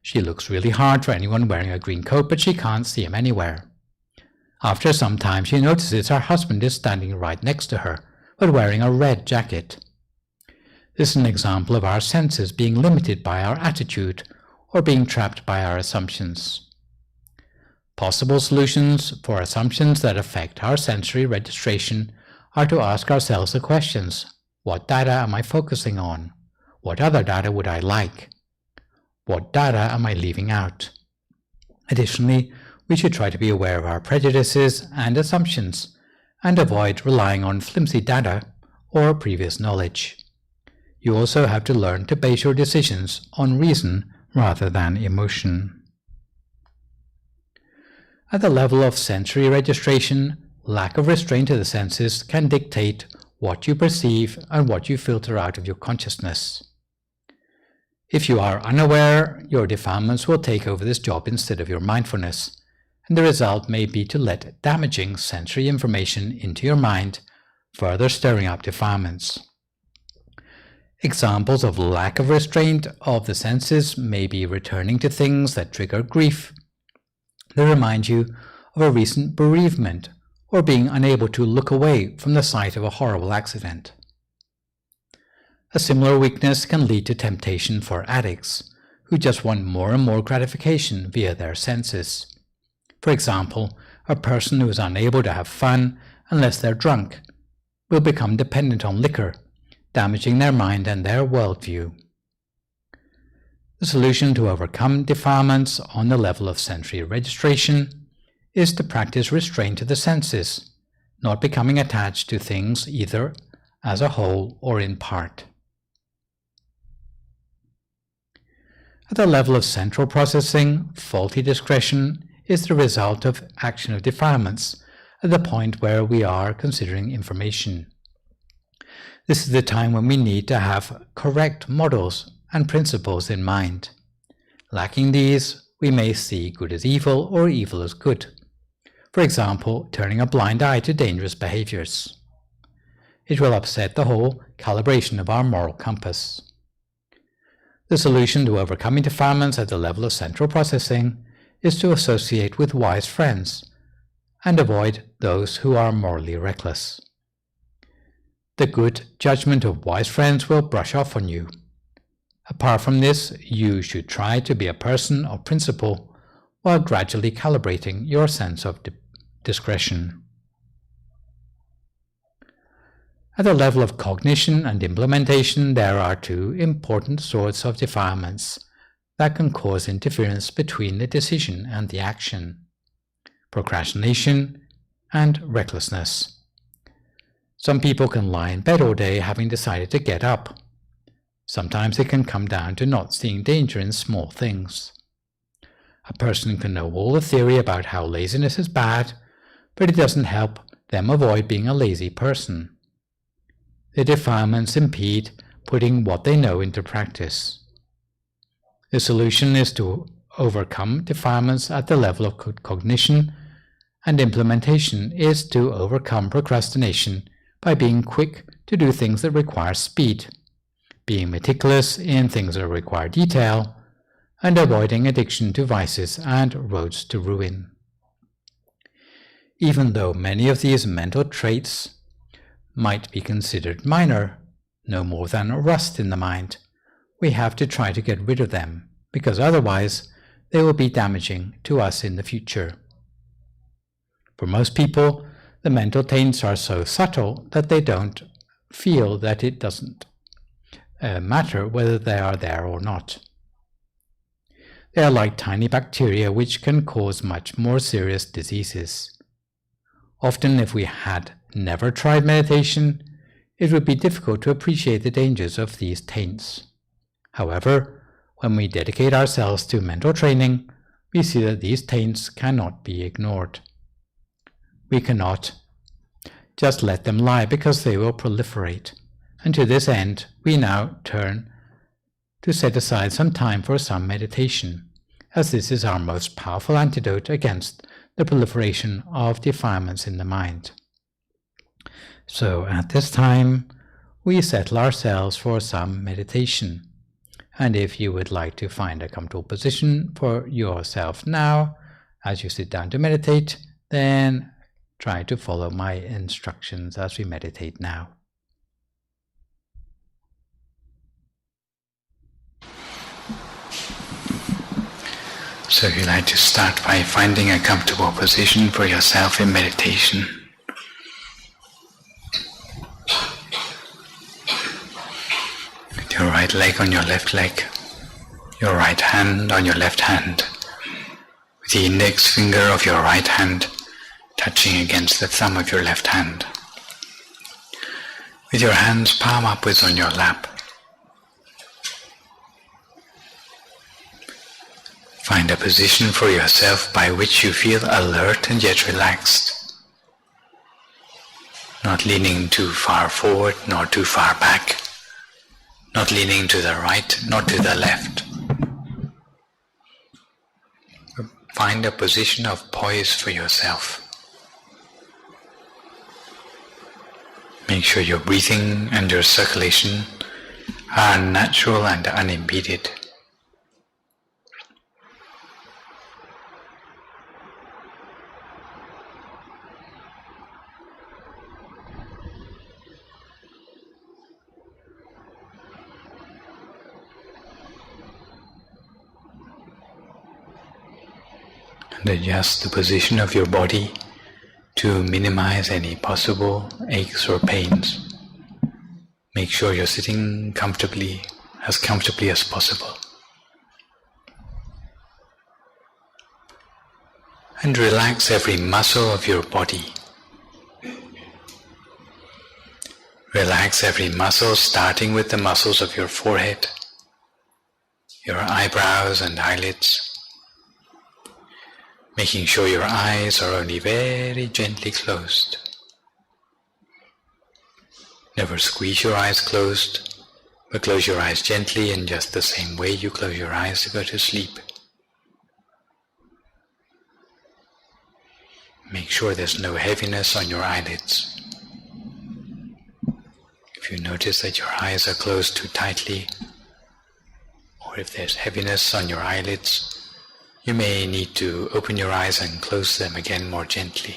She looks really hard for anyone wearing a green coat, but she can't see him anywhere. After some time, she notices her husband is standing right next to her, but wearing a red jacket. This is an example of our senses being limited by our attitude or being trapped by our assumptions. Possible solutions for assumptions that affect our sensory registration are to ask ourselves the questions: what data am I focusing on? What other data would I like? What data am I leaving out? Additionally, we should try to be aware of our prejudices and assumptions and avoid relying on flimsy data or previous knowledge. You also have to learn to base your decisions on reason rather than emotion. At the level of sensory registration, lack of restraint of the senses can dictate what you perceive and what you filter out of your consciousness. If you are unaware, your defilements will take over this job instead of your mindfulness, and the result may be to let damaging sensory information into your mind, further stirring up defilements. Examples of lack of restraint of the senses may be returning to things that trigger grief, that remind you of a recent bereavement, or being unable to look away from the sight of a horrible accident. A similar weakness can lead to temptation for addicts, who just want more and more gratification via their senses. For example, a person who is unable to have fun unless they're drunk will become dependent on liquor, damaging their mind and their worldview. The solution to overcome defilements on the level of sensory registration is to practice restraint of the senses, not becoming attached to things either as a whole or in part. At the level of central processing, faulty discretion is the result of action of defilements at the point where we are considering information. This is the time when we need to have correct models and principles in mind. Lacking these, we may see good as evil or evil as good. For example, turning a blind eye to dangerous behaviors. It will upset the whole calibration of our moral compass. The solution to overcoming defilements at the level of central processing is to associate with wise friends and avoid those who are morally reckless. The good judgment of wise friends will brush off on you. Apart from this, you should try to be a person of principle while gradually calibrating your sense of discretion. At the level of cognition and implementation, there are two important sorts of defilements that can cause interference between the decision and the action: procrastination and recklessness. Some people can lie in bed all day having decided to get up. Sometimes it can come down to not seeing danger in small things. A person can know all the theory about how laziness is bad, but it doesn't help them avoid being a lazy person. The defilements impede putting what they know into practice. The solution is to overcome defilements at the level of cognition, and implementation is to overcome procrastination by being quick to do things that require speed, being meticulous in things that require detail, and avoiding addiction to vices and roads to ruin. Even though many of these mental traits might be considered minor, no more than rust in the mind, we have to try to get rid of them, because otherwise they will be damaging to us in the future. For most people, the mental taints are so subtle that they don't feel that it doesn't matter whether they are there or not. They are like tiny bacteria which can cause much more serious diseases. Often, if we had never tried meditation, it would be difficult to appreciate the dangers of these taints. However, when we dedicate ourselves to mental training, we see that these taints cannot be ignored. We cannot just let them lie because they will proliferate, and to this end we now turn to set aside some time for some meditation, as this is our most powerful antidote against the proliferation of defilements in the mind. So at this time, we settle ourselves for some meditation. And if you would like to find a comfortable position for yourself now, as you sit down to meditate, then try to follow my instructions as we meditate now. So you'd like to start by finding a comfortable position for yourself in meditation. With your right leg on your left leg, your right hand on your left hand, with the index finger of your right hand touching against the thumb of your left hand. With your hands palm upwards on your lap. Find a position for yourself by which you feel alert and yet relaxed. not leaning too far forward nor too far back, not leaning to the right nor to the left. Find a position of poise for yourself. Make sure your breathing and your circulation are natural and unimpeded. And adjust the position of your body to minimize any possible aches or pains. Make sure you're sitting comfortably as possible. And relax every muscle of your body. Relax every muscle, starting with the muscles of your forehead, your eyebrows and eyelids, making sure your eyes are only very gently closed. Never squeeze your eyes closed, but close your eyes gently in just the same way you close your eyes to go to sleep. Make sure there's no heaviness on your eyelids. If you notice that your eyes are closed too tightly, or if there's heaviness on your eyelids, you may need to open your eyes and close them again more gently.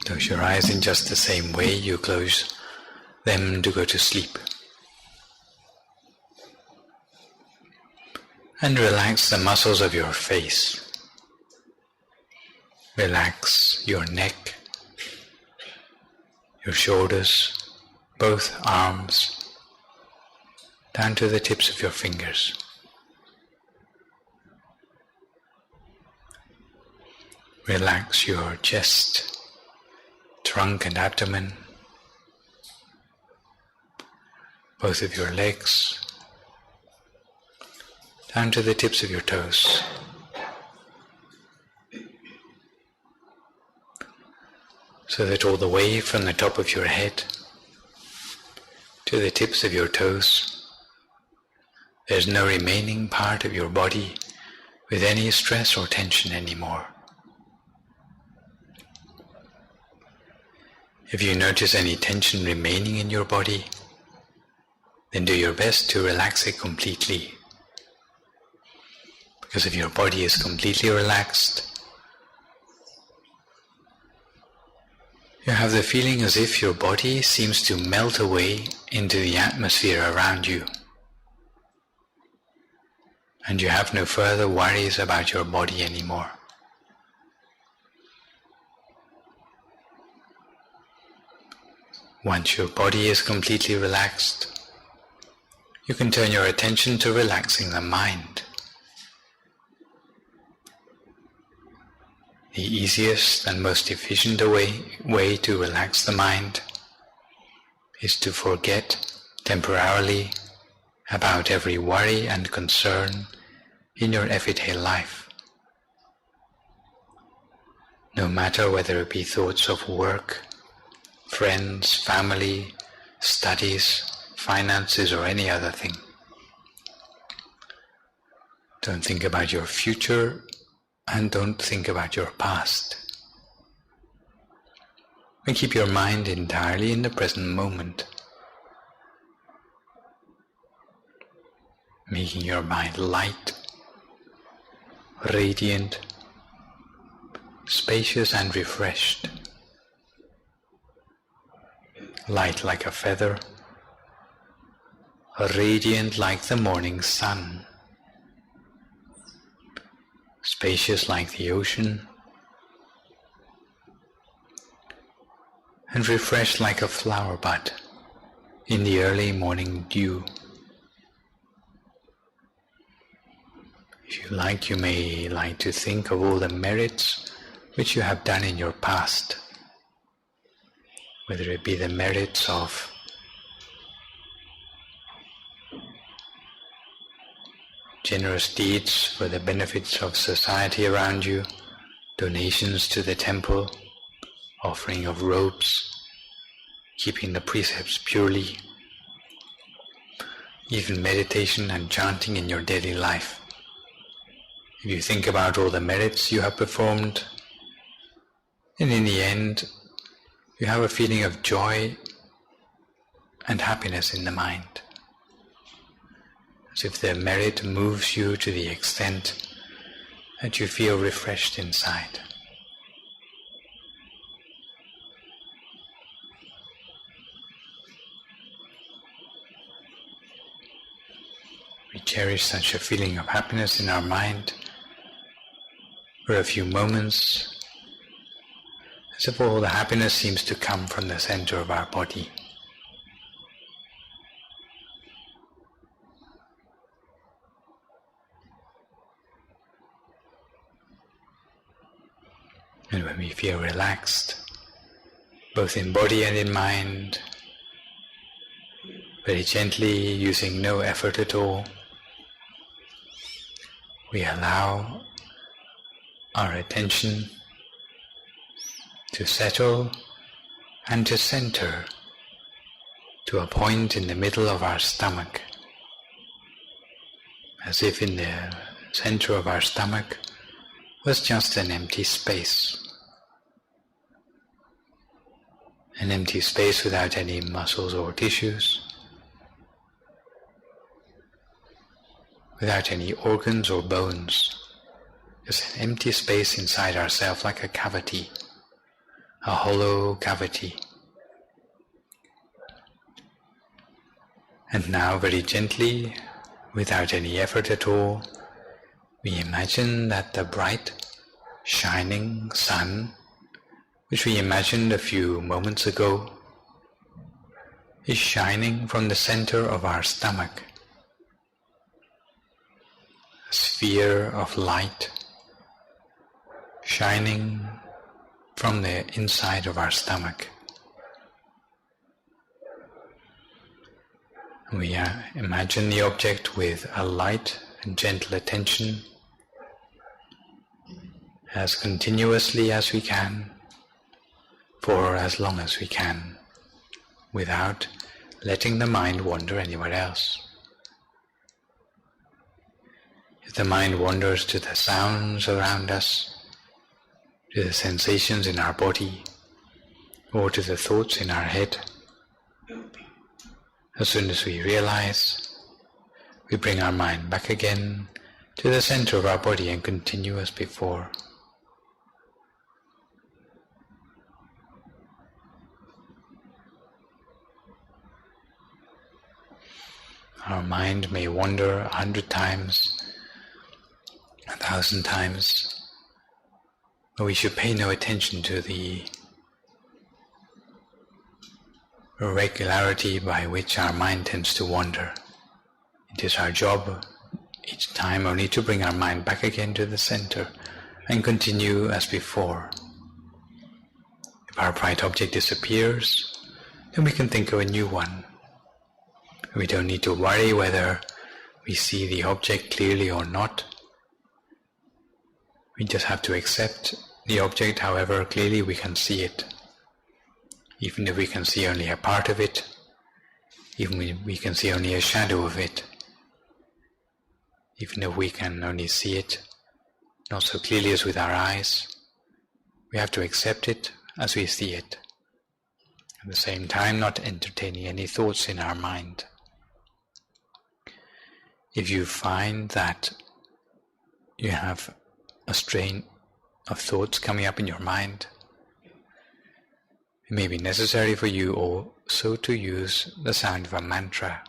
Close your eyes in just the same way you close them to go to sleep. And relax the muscles of your face. Relax your neck, your shoulders, both arms, down to the tips of your fingers. Relax your chest, trunk and abdomen, both of your legs, down to the tips of your toes. So that all the way from the top of your head to the tips of your toes, there's no remaining part of your body with any stress or tension anymore. If you notice any tension remaining in your body, then do your best to relax it completely. Because if your body is completely relaxed, you have the feeling as if your body seems to melt away into the atmosphere around you. And you have no further worries about your body anymore. Once your body is completely relaxed, you can turn your attention to relaxing the mind. The easiest and most efficient way to relax the mind is to forget temporarily about every worry and concern in your everyday life. No matter whether it be thoughts of work, friends, family, studies, finances, or any other thing. Don't think about your future and don't think about your past. And keep your mind entirely in the present moment, making your mind light, radiant, spacious and refreshed. Light like a feather, radiant like the morning sun, spacious like the ocean, and refreshed like a flower bud in the early morning dew. If you like, you may like to think of all the merits which you have done in your past, whether it be the merits of generous deeds for the benefits of society around you, donations to the temple, offering of robes, keeping the precepts purely, even meditation and chanting in your daily life. If you think about all the merits you have performed, and in the end, you have a feeling of joy and happiness in the mind, as if the merit moves you to the extent that you feel refreshed inside. We cherish such a feeling of happiness in our mind for a few moments, as if all the happiness seems to come from the center of our body. And when we feel relaxed, both in body and in mind, very gently, using no effort at all, we allow our attention to settle and to center to a point in the middle of our stomach, as if in the center of our stomach was just an empty space. An empty space without any muscles or tissues, without any organs or bones, just an empty space inside ourselves, like a cavity, a hollow cavity. And now, very gently, without any effort at all, we imagine that the bright, shining sun, which we imagined a few moments ago, is shining from the center of our stomach. A sphere of light shining from the inside of our stomach. We imagine the object with a light and gentle attention, as continuously as we can, for as long as we can, without letting the mind wander anywhere else. If the mind wanders to the sounds around us, to the sensations in our body, or to the thoughts in our head, as soon as we realize, we bring our mind back again to the center of our body and continue as before. Our mind may wander 100 times, 1,000 times, but we should pay no attention to the irregularity by which our mind tends to wander. It is our job each time only to bring our mind back again to the center and continue as before. If our bright object disappears, then we can think of a new one. We don't need to worry whether we see the object clearly or not. We just have to accept the object however clearly we can see it. Even if we can see only a part of it, even if we can see only a shadow of it, even if we can only see it not so clearly as with our eyes, we have to accept it as we see it. At the same time, not entertaining any thoughts in our mind. If you find that you have a strain of thoughts coming up in your mind, it may be necessary for you also to use the sound of a mantra.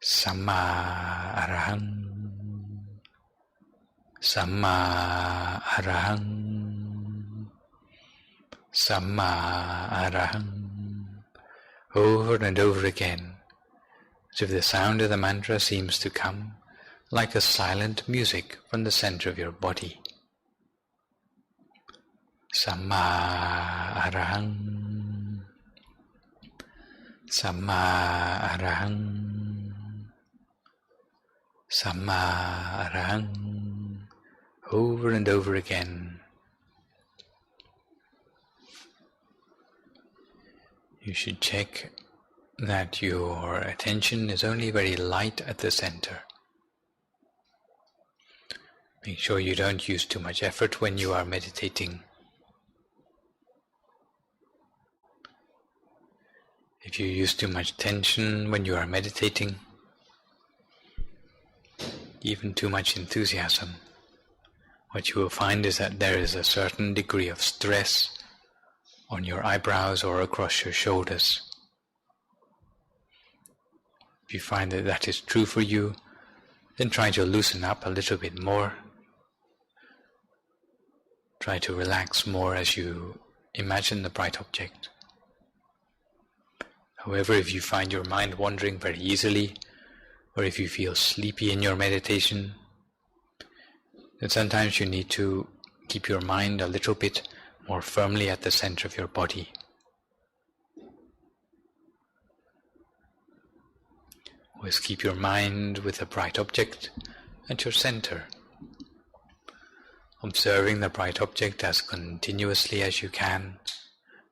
Samma Arahang, Samma Arahang, Samma Arahang, over and over again, as if the sound of the mantra seems to come like a silent music from the center of your body. Samma Arahang, Samma Arahang, Samma Arahang, over and over again. You should check that your attention is only very light at the center. Make sure you don't use too much effort when you are meditating. If you use too much tension when you are meditating, even too much enthusiasm, what you will find is that there is a certain degree of stress on your eyebrows or across your shoulders. If you find that that is true for you, then try to loosen up a little bit more. Try to relax more as you imagine the bright object. However, if you find your mind wandering very easily, or if you feel sleepy in your meditation, then sometimes you need to keep your mind a little bit more firmly at the center of your body. Always keep your mind with a bright object at your center, observing the bright object as continuously as you can,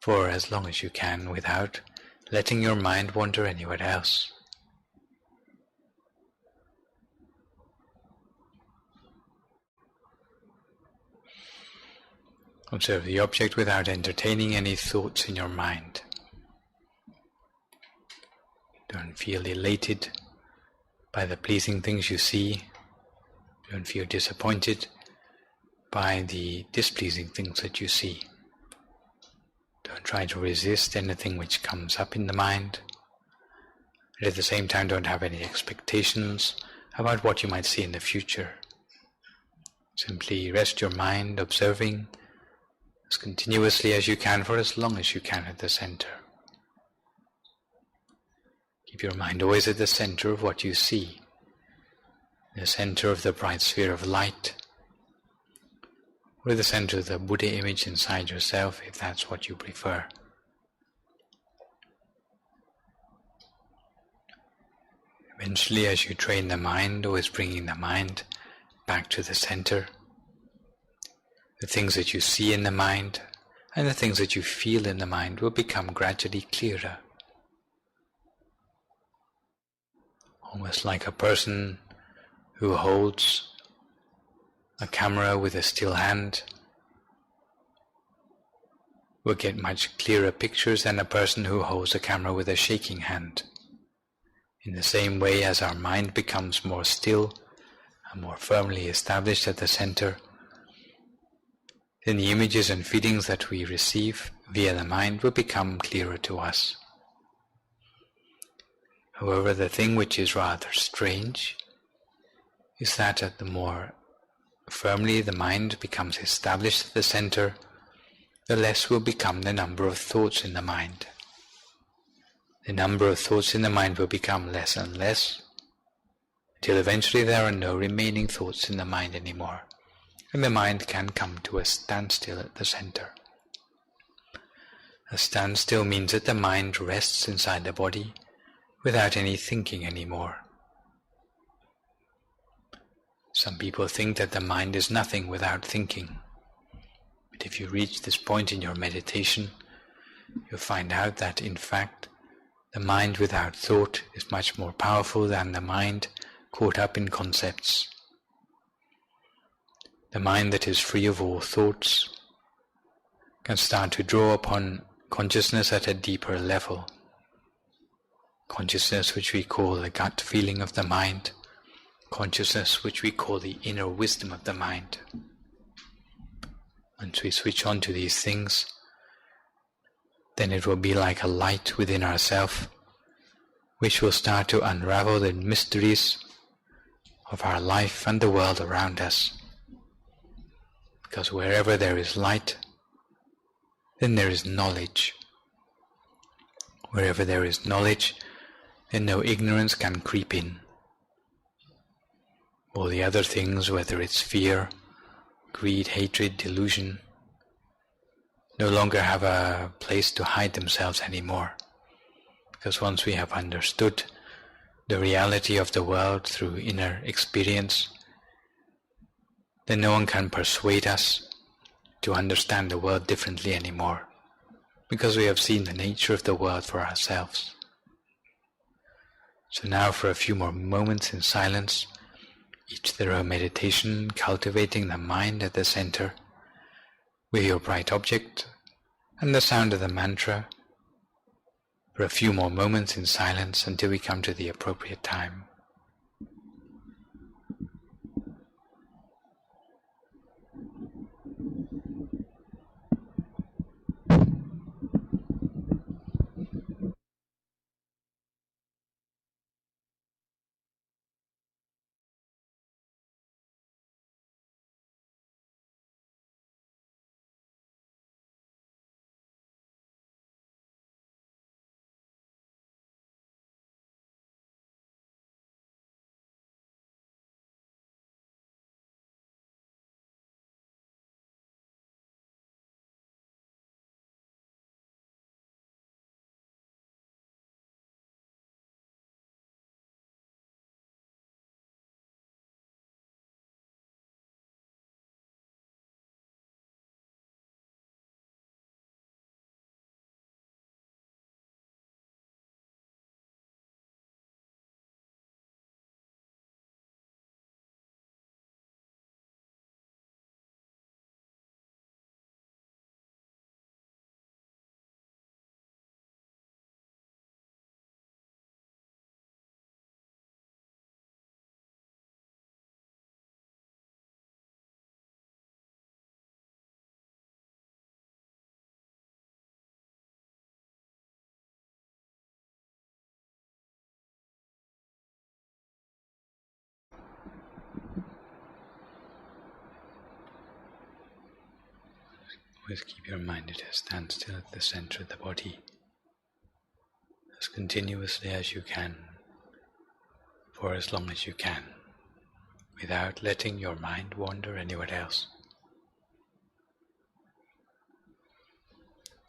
for as long as you can, without letting your mind wander anywhere else. Observe the object without entertaining any thoughts in your mind. Don't feel elated by the pleasing things you see. Don't feel disappointed by the displeasing things that you see. Don't try to resist anything which comes up in the mind. But at the same time, don't have any expectations about what you might see in the future. Simply rest your mind, observing as continuously as you can for as long as you can at the center. Keep your mind always at the center of what you see, the center of the bright sphere of light, or the center of the Buddha image inside yourself, if that's what you prefer. Eventually, as you train the mind, always bringing the mind back to the center, the things that you see in the mind and the things that you feel in the mind will become gradually clearer. Almost like a person who holds a camera with a still hand will get much clearer pictures than a person who holds a camera with a shaking hand. In the same way, as our mind becomes more still and more firmly established at the center, then the images and feelings that we receive via the mind will become clearer to us. However, the thing which is rather strange is that the more firmly the mind becomes established at the center, the less will become the number of thoughts in the mind. The number of thoughts in the mind will become less and less, until eventually there are no remaining thoughts in the mind anymore, and the mind can come to a standstill at the center. A standstill means that the mind rests inside the body without any thinking anymore. Some people think that the mind is nothing without thinking. But if you reach this point in your meditation, you'll find out that in fact the mind without thought is much more powerful than the mind caught up in concepts. The mind that is free of all thoughts can start to draw upon consciousness at a deeper level. Consciousness which we call the gut feeling of the mind, consciousness which we call the inner wisdom of the mind. Once we switch on to these things, then it will be like a light within ourselves, which will start to unravel the mysteries of our life and the world around us. Because wherever there is light, then there is knowledge. Wherever there is knowledge, then no ignorance can creep in. All the other things, whether it's fear, greed, hatred, delusion, no longer have a place to hide themselves anymore. Because once we have understood the reality of the world through inner experience, then no one can persuade us to understand the world differently anymore. because we have seen the nature of the world for ourselves. So now for a few more moments in silence, each thorough meditation cultivating the mind at the center, with your bright object and the sound of the mantra, for a few more moments in silence until we come to the appropriate time. Always keep your mind at a standstill at the center of the body, as continuously as you can, for as long as you can, without letting your mind wander anywhere else.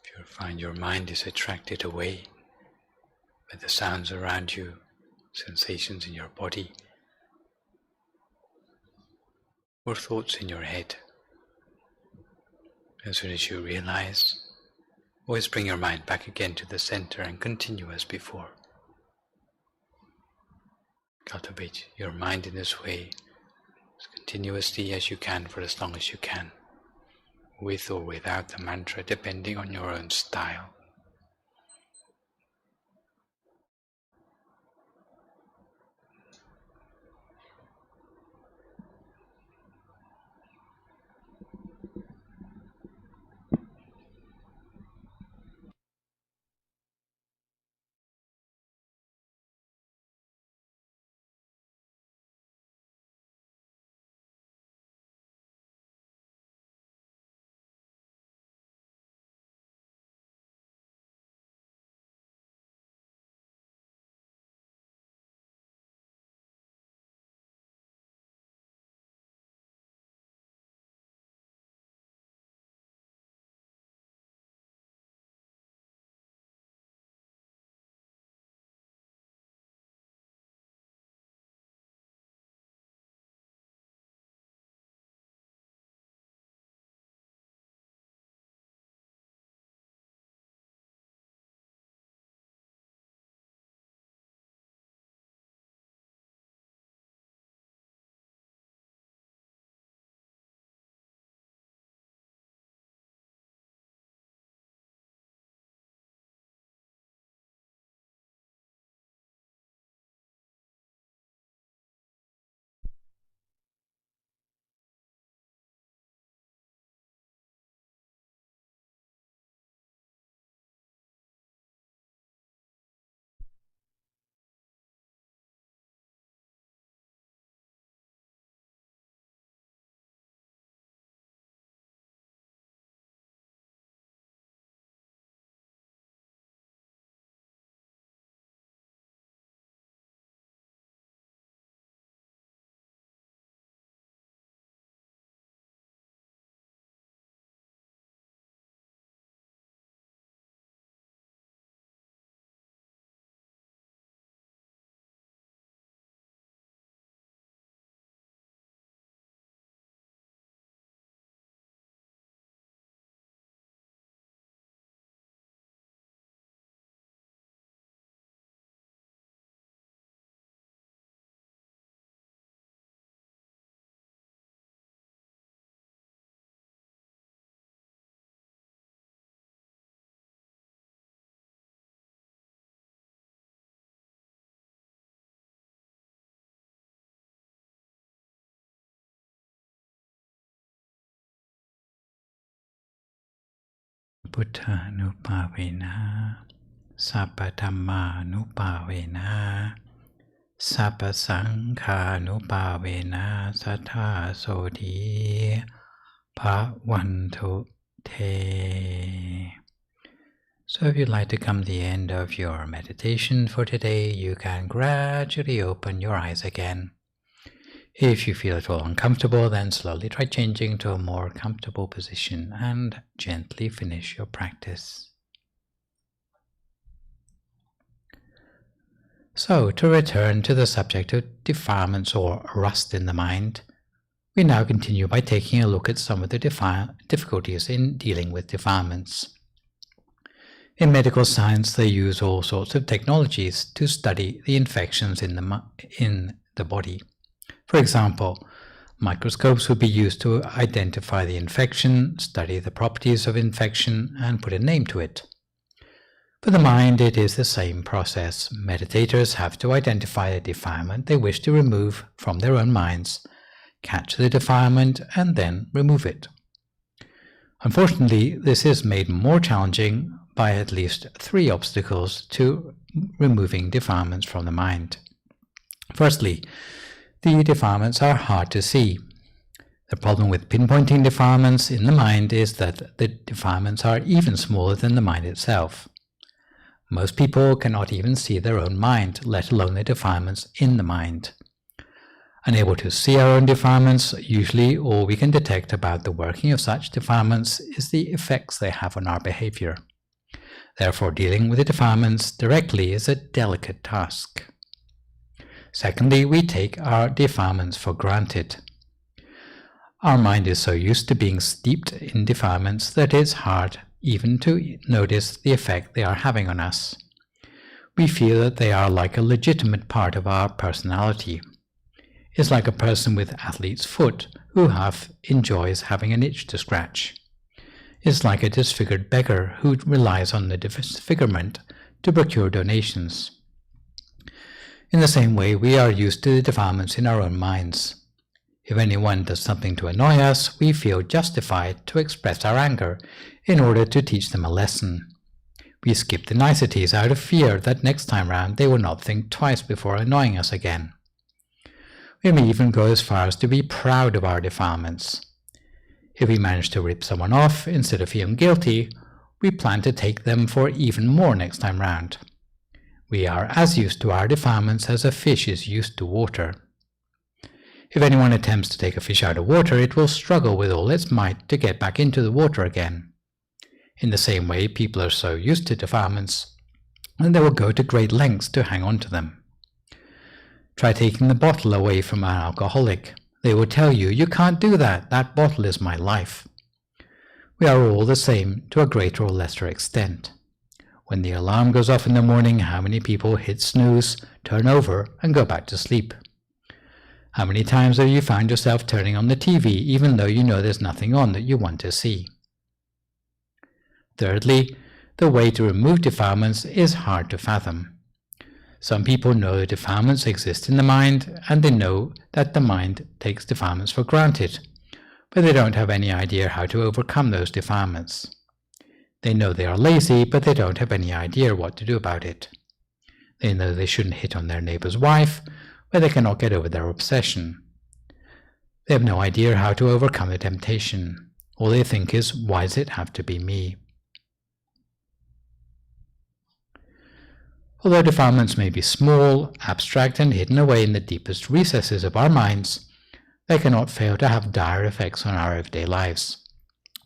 If you find your mind is attracted away by the sounds around you, sensations in your body, or thoughts in your head, as soon as you realize, always bring your mind back again to the center and continue as before. Cultivate your mind in this way as continuously as you can for as long as you can, with or without the mantra, depending on your own style. พุทธานุภาเวนะสัพพธัมมานุภาเวนะสัพพสังฆานุภาเวนะสัทธาโสธีภวันตุเท So if you'd like to come to the end of your meditation for today, you can gradually open your eyes again. If you feel at all uncomfortable, then slowly try changing to a more comfortable position and gently finish your practice. So, to return to the subject of defilements or rust in the mind, we now continue by taking a look at some of the difficulties in dealing with defilements. In medical science, they use all sorts of technologies to study the infections in the body. For example, microscopes would be used to identify the infection, study the properties of infection, and put a name to it. For the mind, it is the same process. Meditators have to identify a defilement they wish to remove from their own minds, catch the defilement, and then remove it. Unfortunately, this is made more challenging by at least 3 obstacles to removing defilements from the mind. Firstly, the defilements are hard to see. The problem with pinpointing defilements in the mind is that the defilements are even smaller than the mind itself. Most people cannot even see their own mind, let alone the defilements in the mind. Unable to see our own defilements, usually all we can detect about the working of such defilements is the effects they have on our behavior. Therefore, dealing with the defilements directly is a delicate task. Secondly, we take our defilements for granted. Our mind is so used to being steeped in defilements that it's hard even to notice the effect they are having on us. We feel that they are like a legitimate part of our personality. It's like a person with athlete's foot who enjoys having an itch to scratch. It's like a disfigured beggar who relies on the disfigurement to procure donations. In the same way, we are used to the defilements in our own minds. If anyone does something to annoy us, we feel justified to express our anger in order to teach them a lesson. We skip the niceties out of fear that next time round they will not think twice before annoying us again. We may even go as far as to be proud of our defilements. If we manage to rip someone off, instead of feeling guilty, we plan to take them for even more next time round. We are as used to our defilements as a fish is used to water. If anyone attempts to take a fish out of water, it will struggle with all its might to get back into the water again. In the same way, people are so used to defilements that they will go to great lengths to hang on to them. Try taking the bottle away from an alcoholic. They will tell you, "You can't do that. That bottle is my life." We are all the same to a greater or lesser extent. When the alarm goes off in the morning, how many people hit snooze, turn over, and go back to sleep? How many times have you found yourself turning on the TV even though you know there's nothing on that you want to see? Thirdly, the way to remove defilements is hard to fathom. Some people know that defilements exist in the mind, and they know that the mind takes defilements for granted, but they don't have any idea how to overcome those defilements. They know they are lazy, but they don't have any idea what to do about it. They know they shouldn't hit on their neighbor's wife, but they cannot get over their obsession. They have no idea how to overcome the temptation. All they think is, why does it have to be me? Although defilements may be small, abstract, and hidden away in the deepest recesses of our minds, they cannot fail to have dire effects on our everyday lives.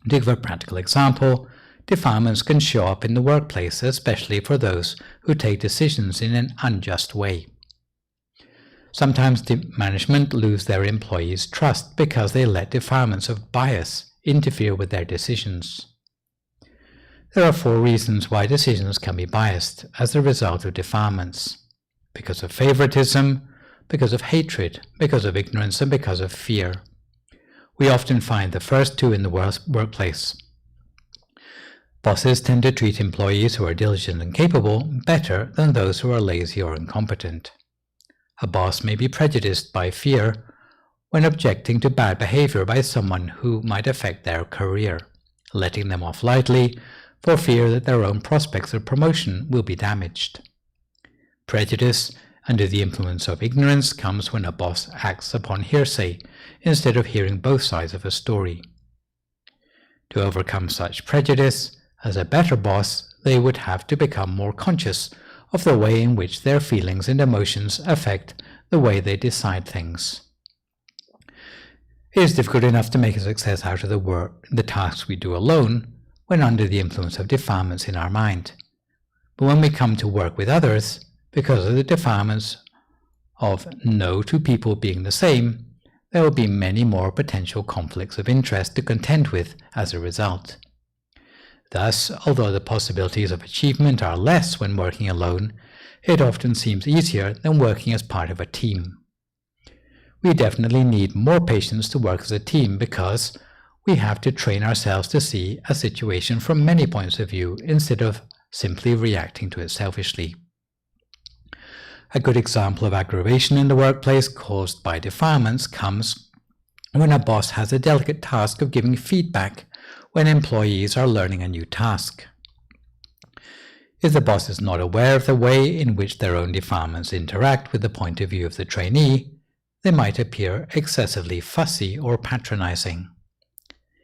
To give a practical example, defilements can show up in the workplace, especially for those who take decisions in an unjust way. Sometimes the management lose their employees' trust because they let defilements of bias interfere with their decisions. There are 4 reasons why decisions can be biased as a result of defilements: because of favoritism, because of hatred, because of ignorance, and because of fear. We often find the first 2 in the workplace. Bosses tend to treat employees who are diligent and capable better than those who are lazy or incompetent. A boss may be prejudiced by fear when objecting to bad behavior by someone who might affect their career, letting them off lightly, for fear that their own prospects of promotion will be damaged. Prejudice under the influence of ignorance comes when a boss acts upon hearsay instead of hearing both sides of a story. To overcome such prejudice, as a better boss, they would have to become more conscious of the way in which their feelings and emotions affect the way they decide things. It is difficult enough to make a success out of the tasks we do alone when under the influence of defilements in our mind. But when we come to work with others, because of the defilements of no two people being the same, there will be many more potential conflicts of interest to contend with as a result. Thus, although the possibilities of achievement are less when working alone, it often seems easier than working as part of a team. We definitely need more patience to work as a team because we have to train ourselves to see a situation from many points of view instead of simply reacting to it selfishly. A good example of aggravation in the workplace caused by defilements comes when a boss has a delicate task of giving feedback when employees are learning a new task. If the boss is not aware of the way in which their own defilements interact with the point of view of the trainee, they might appear excessively fussy or patronizing.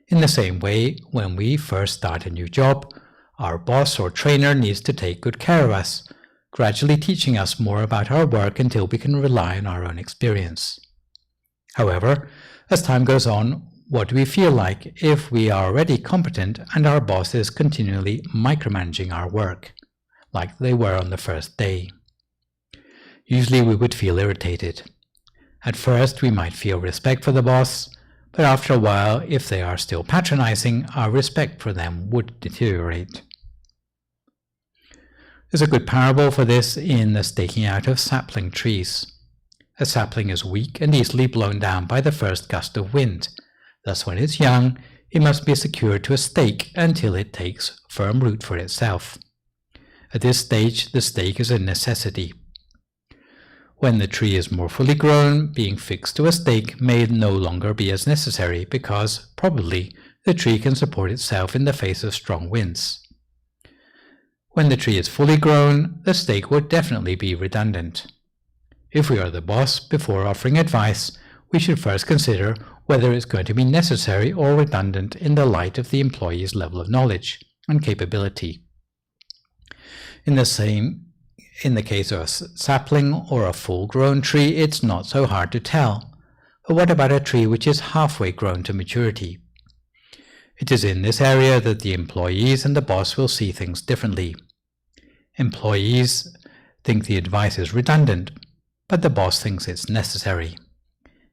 In the same way, when we first start a new job, our boss or trainer needs to take good care of us, gradually teaching us more about our work until we can rely on our own experience. However, as time goes on, what do we feel like if we are already competent and our boss is continually micromanaging our work, like they were on the first day? Usually we would feel irritated. At first we might feel respect for the boss, but after a while, if they are still patronizing, our respect for them would deteriorate. There's a good parable for this in the staking out of sapling trees. A sapling is weak and easily blown down by the first gust of wind. Thus, when it's young, it must be secured to a stake until it takes firm root for itself. At this stage, the stake is a necessity. When the tree is more fully grown, being fixed to a stake may no longer be as necessary because, probably, the tree can support itself in the face of strong winds. When the tree is fully grown, the stake would definitely be redundant. If we are the boss, before offering advice, we should first consider whether it's going to be necessary or redundant in the light of the employee's level of knowledge and capability. In the case of a sapling or a full-grown tree, it's not so hard to tell. But what about a tree which is halfway grown to maturity? It is in this area that the employees and the boss will see things differently. Employees think the advice is redundant, but the boss thinks it's necessary.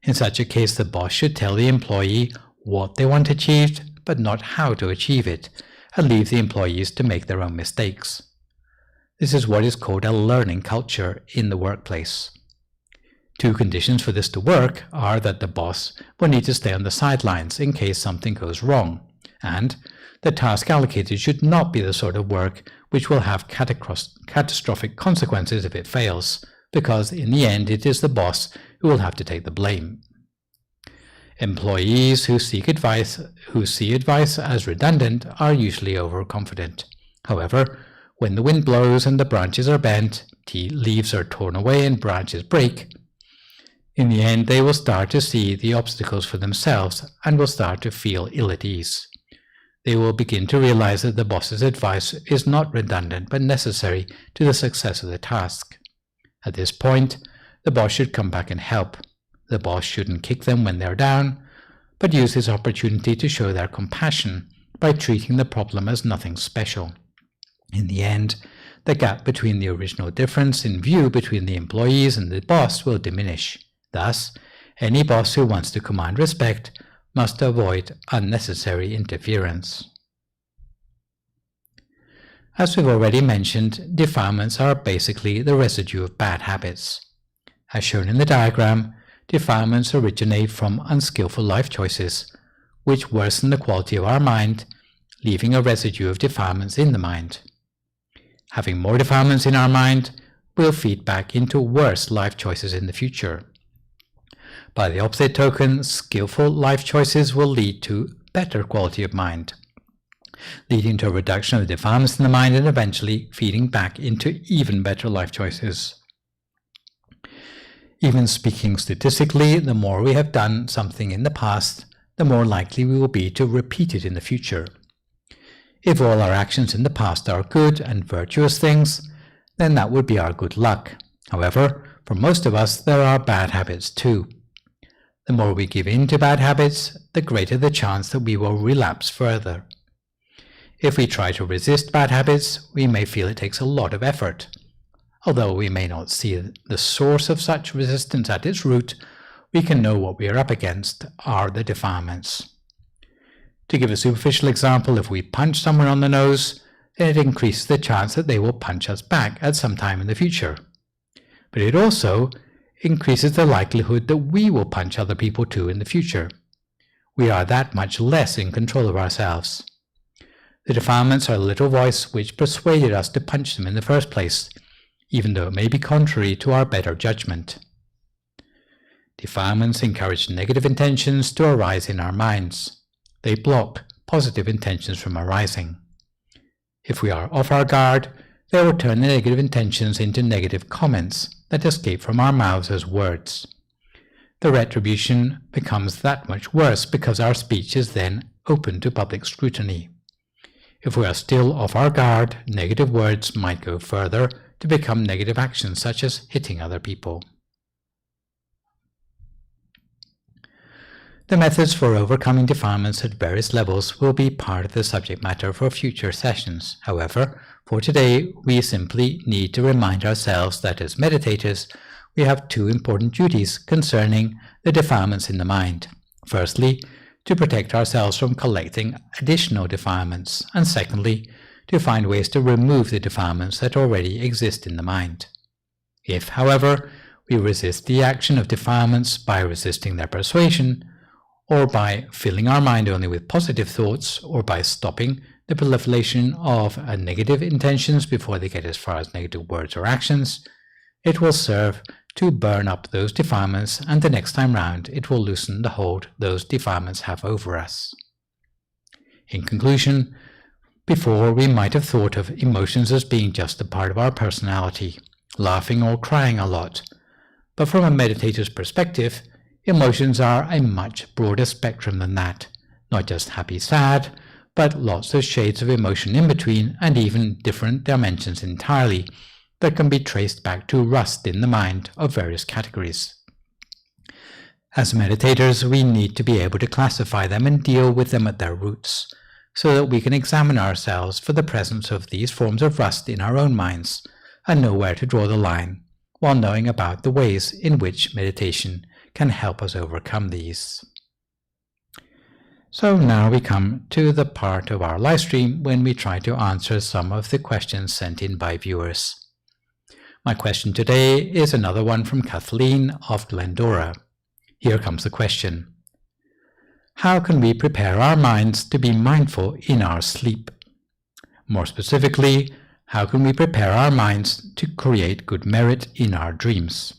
In such a case, the boss should tell the employee what they want achieved, but not how to achieve it, and leave the employees to make their own mistakes. This is what is called a learning culture in the workplace. Two conditions for this to work are that the boss will need to stay on the sidelines in case something goes wrong, and the task allocated should not be the sort of work which will have catastrophic consequences if it fails, because in the end it is the boss who will have to take the blame. Employees who see advice as redundant are usually overconfident. However, when the wind blows and the branches are bent, leaves are torn away and branches break, in the end they will start to see the obstacles for themselves and will start to feel ill at ease. They will begin to realize that the boss's advice is not redundant but necessary to the success of the task. At this point, the boss should come back and help. The boss shouldn't kick them when they're down, but use this opportunity to show their compassion by treating the problem as nothing special. In the end, the gap between the original difference in view between the employees and the boss will diminish. Thus, any boss who wants to command respect must avoid unnecessary interference. As we've already mentioned, defilements are basically the residue of bad habits. As shown in the diagram, defilements originate from unskillful life choices, which worsen the quality of our mind, leaving a residue of defilements in the mind. Having more defilements in our mind will feed back into worse life choices in the future. By the opposite token, skillful life choices will lead to better quality of mind. leading to a reduction of the defilements in the mind and eventually feeding back into even better life choices. Even speaking statistically, the more we have done something in the past, the more likely we will be to repeat it in the future. If all our actions in the past are good and virtuous things, then that would be our good luck. However, for most of us, there are bad habits too. The more we give in to bad habits, the greater the chance that we will relapse further. If we try to resist bad habits, we may feel it takes a lot of effort. Although we may not see the source of such resistance at its root, we can know what we are up against are the defilements. To give a superficial example, if we punch someone on the nose, then it increases the chance that they will punch us back at some time in the future. But it also increases the likelihood that we will punch other people too in the future. We are that much less in control of ourselves. The defilements are the little voice which persuaded us to punch them in the first place, even though it may be contrary to our better judgment. Defilements encourage negative intentions to arise in our minds. They block positive intentions from arising. If we are off our guard, they will turn the negative intentions into negative comments that escape from our mouths as words. The retribution becomes that much worse because our speech is then open to public scrutiny. If we are still off our guard, negative words might go further to become negative actions such as hitting other people. The methods for overcoming defilements at various levels will be part of the subject matter for future sessions. However, for today, we simply need to remind ourselves that as meditators, we have two important duties concerning the defilements in the mind. Firstly, to protect ourselves from collecting additional defilements, and secondly, to find ways to remove the defilements that already exist in the mind. If, however, we resist the action of defilements by resisting their persuasion, or by filling our mind only with positive thoughts, or by stopping the proliferation of negative intentions before they get as far as negative words or actions, it will serve to burn up those defilements, and the next time round it will loosen the hold those defilements have over us. In conclusion, before we might have thought of emotions as being just a part of our personality, laughing or crying a lot, but from a meditator's perspective, emotions are a much broader spectrum than that, not just happy, sad, but lots of shades of emotion in between and even different dimensions entirely that can be traced back to rust in the mind of various categories. As meditators, we need to be able to classify them and deal with them at their roots, so that we can examine ourselves for the presence of these forms of rust in our own minds and know where to draw the line, while knowing about the ways in which meditation can help us overcome these. So now we come to the part of our live stream when we try to answer some of the questions sent in by viewers. My question today is another one from Kathleen of Glendora. Here comes the question. How can we prepare our minds to be mindful in our sleep? More specifically, how can we prepare our minds to create good merit in our dreams?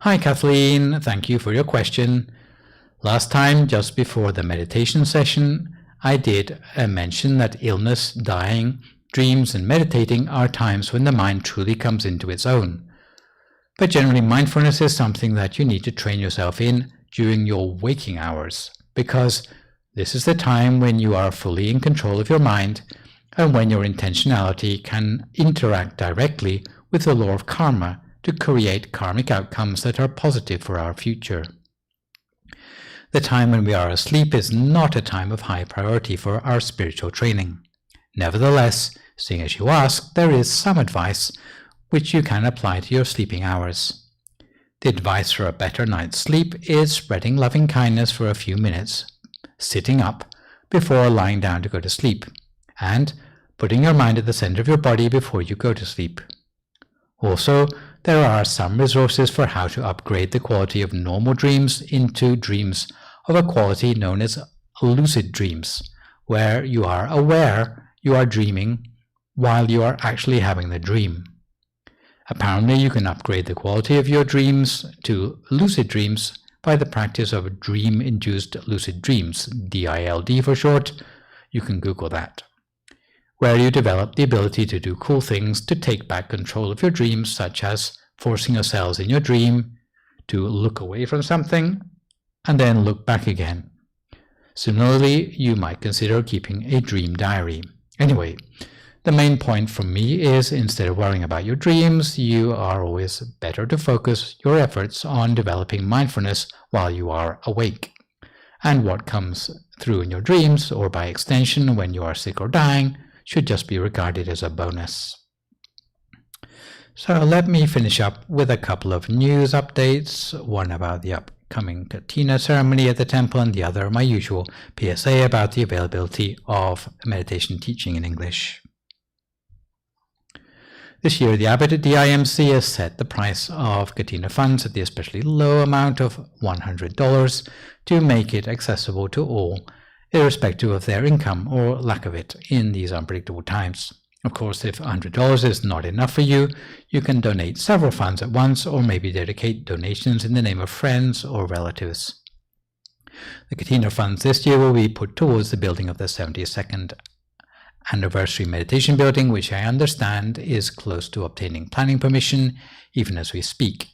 Hi Kathleen, thank you for your question. Last time, just before the meditation session, I did mention that illness, dying, dreams and meditating are times when the mind truly comes into its own. But generally, mindfulness is something that you need to train yourself in during your waking hours, because this is the time when you are fully in control of your mind and when your intentionality can interact directly with the law of karma to create karmic outcomes that are positive for our future. The time when we are asleep is not a time of high priority for our spiritual training. Nevertheless, seeing as you ask, there is some advice which you can apply to your sleeping hours. The advice for a better night's sleep is spreading loving kindness for a few minutes, sitting up before lying down to go to sleep, and putting your mind at the center of your body before you go to sleep. Also, there are some resources for how to upgrade the quality of normal dreams into dreams of a quality known as lucid dreams, where you are aware you are dreaming while you are actually having the dream. Apparently, you can upgrade the quality of your dreams to lucid dreams by the practice of dream-induced lucid dreams, DILD for short. You can Google that, where you develop the ability to do cool things, to take back control of your dreams, such as forcing yourselves in your dream to look away from something and then look back again. Similarly, you might consider keeping a dream diary. Anyway, the main point from me is, instead of worrying about your dreams, you are always better to focus your efforts on developing mindfulness while you are awake. And what comes through in your dreams, or by extension when you are sick or dying, should just be regarded as a bonus. So let me finish up with a couple of news updates, one about the upcoming Katina ceremony at the temple, and the other my usual PSA about the availability of meditation teaching in English. This year, the abbot at DIMC has set the price of Katina funds at the especially low amount of $100 to make it accessible to all, irrespective of their income or lack of it in these unpredictable times. Of course, if $100 is not enough for you, you can donate several funds at once, or maybe dedicate donations in the name of friends or relatives. The Katina funds this year will be put towards the building of the 72nd anniversary meditation building, which I understand is close to obtaining planning permission even as we speak.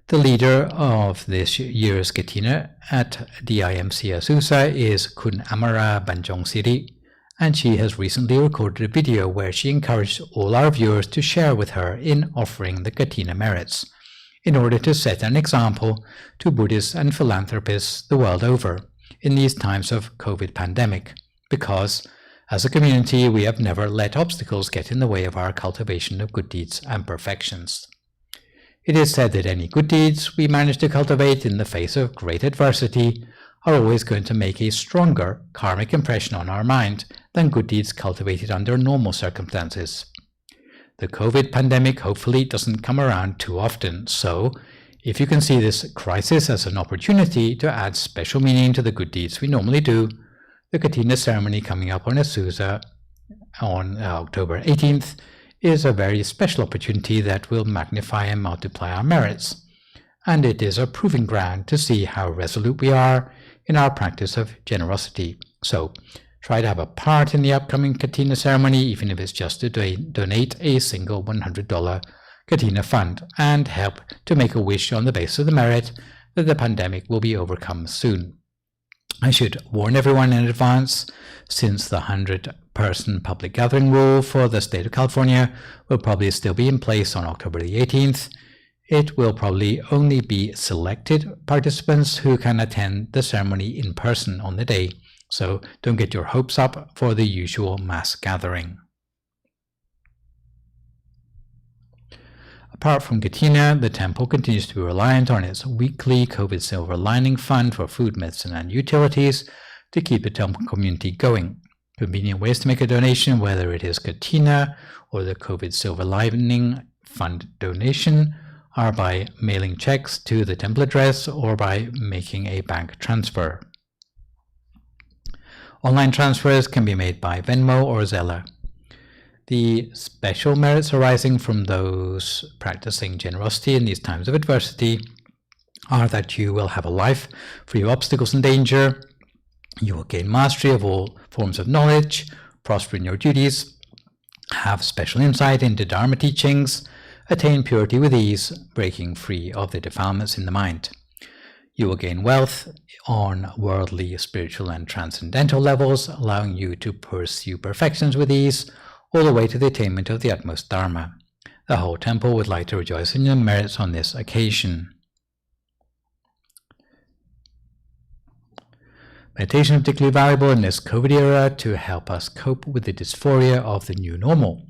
The leader of this year's Katina at DIMC Azusa is Kun Amara Banjong Siri, and she has recently recorded a video where she encouraged all our viewers to share with her in offering the Katina merits, in order to set an example to Buddhists and philanthropists the world over in these times of COVID pandemic, because as a community we have never let obstacles get in the way of our cultivation of good deeds and perfections. It is said that any good deeds we manage to cultivate in the face of great adversity are always going to make a stronger karmic impression on our mind than good deeds cultivated under normal circumstances. The COVID pandemic hopefully doesn't come around too often, so if you can see this crisis as an opportunity to add special meaning to the good deeds we normally do, the Katina ceremony coming up on Azusa on October 18th is a very special opportunity that will magnify and multiply our merits, and it is a proving ground to see how resolute we are in our practice of generosity. So try to have a part in the upcoming Katina ceremony, even if it's just to donate a single $100 Katina fund, and help to make a wish on the basis of the merit that the pandemic will be overcome soon. I should warn everyone in advance, since the 100-person public gathering rule for the state of California will probably still be in place on October the 18th, it will probably only be selected participants who can attend the ceremony in person on the day, so don't get your hopes up for the usual mass gathering. Apart from Katina, the temple continues to be reliant on its weekly COVID Silver Lining Fund for food, medicine, and utilities to keep the temple community going. Convenient ways to make a donation, whether it is Katina or the COVID Silver Lining Fund donation, are by mailing checks to the temple address or by making a bank transfer. Online transfers can be made by Venmo or Zelle. The special merits arising from those practicing generosity in these times of adversity are that you will have a life free of obstacles and danger, you will gain mastery of all forms of knowledge, prosper in your duties, have special insight into Dharma teachings, attain purity with ease, breaking free of the defilements in the mind. You will gain wealth on worldly, spiritual, and transcendental levels, allowing you to pursue perfections with ease, all the way to the attainment of the utmost Dharma. The whole temple would like to rejoice in your merits on this occasion. Meditation is particularly valuable in this COVID era to help us cope with the dysphoria of the new normal.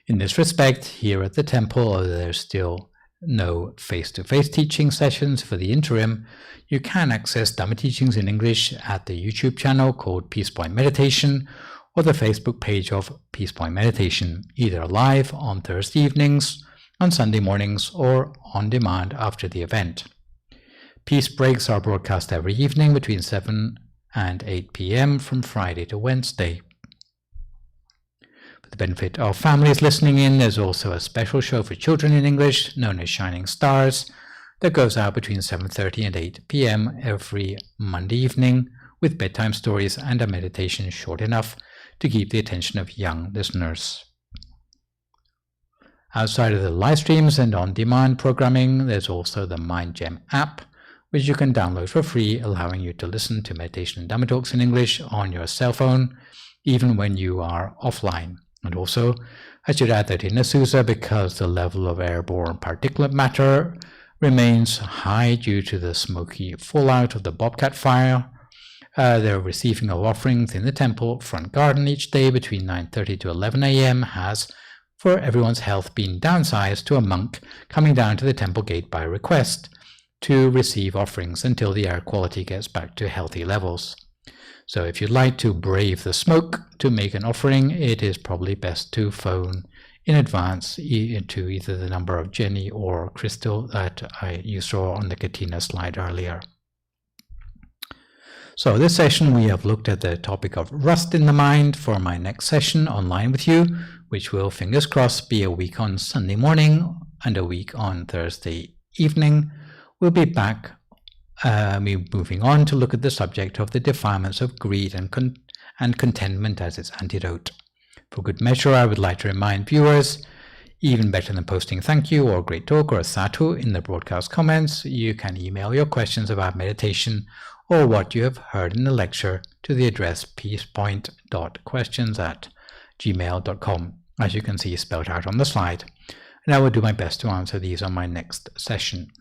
In this respect, here at the temple, although there's still no face-to-face teaching sessions for the interim, you can access Dhamma teachings in English at the YouTube channel called Peace Point Meditation, or the Facebook page of Peace Point Meditation, either live on Thursday evenings, on Sunday mornings, or on demand after the event. Peace breaks are broadcast every evening between 7 and 8 p.m. from Friday to Wednesday. For the benefit of families listening in, there's also a special show for children in English known as Shining Stars, that goes out between 7:30 and 8 p.m. every Monday evening with bedtime stories and a meditation short enough to keep the attention of young listeners. Outside of the live streams and on-demand programming, there's also the MindGem app, which you can download for free, allowing you to listen to meditation and Dhamma talks in English on your cell phone, even when you are offline. And also, I should add that in Azusa, because the level of airborne particulate matter remains high due to the smoky fallout of the Bobcat fire, the receiving of offerings in the temple front garden each day between 9:30 to 11 a.m. has, for everyone's health, been downsized to a monk coming down to the temple gate by request to receive offerings until the air quality gets back to healthy levels. So if you'd like to brave the smoke to make an offering, it is probably best to phone in advance to either the number of Jenny or Crystal that you saw on the Katina slide earlier. So this session we have looked at the topic of rust in the mind. For my next session online with you, which will, fingers crossed, be a week on Sunday morning and a week on Thursday evening, we'll be back moving on to look at the subject of the defilements of greed and contentment as its antidote. For good measure, I would like to remind viewers, even better than posting thank you or great talk or a sadhu in the broadcast comments, you can email your questions about meditation or what you have heard in the lecture to the address peacepoint.questions@gmail.com, as you can see spelled out on the slide, and I will do my best to answer these on my next session.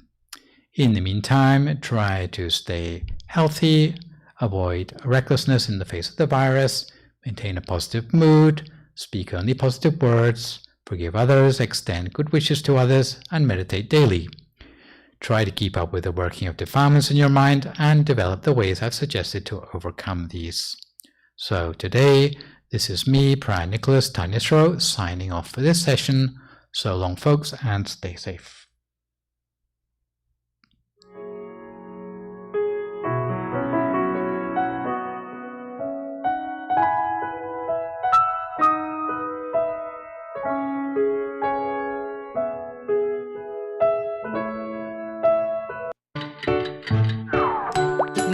In the meantime, try to stay healthy, avoid recklessness in the face of the virus, maintain a positive mood, speak only positive words, forgive others, extend good wishes to others, and meditate daily. Try to keep up with the working of defilements in your mind and develop the ways I've suggested to overcome these. So today, this is me, Prior Nicholas Tanisro, signing off for this session. So long, folks, and stay safe.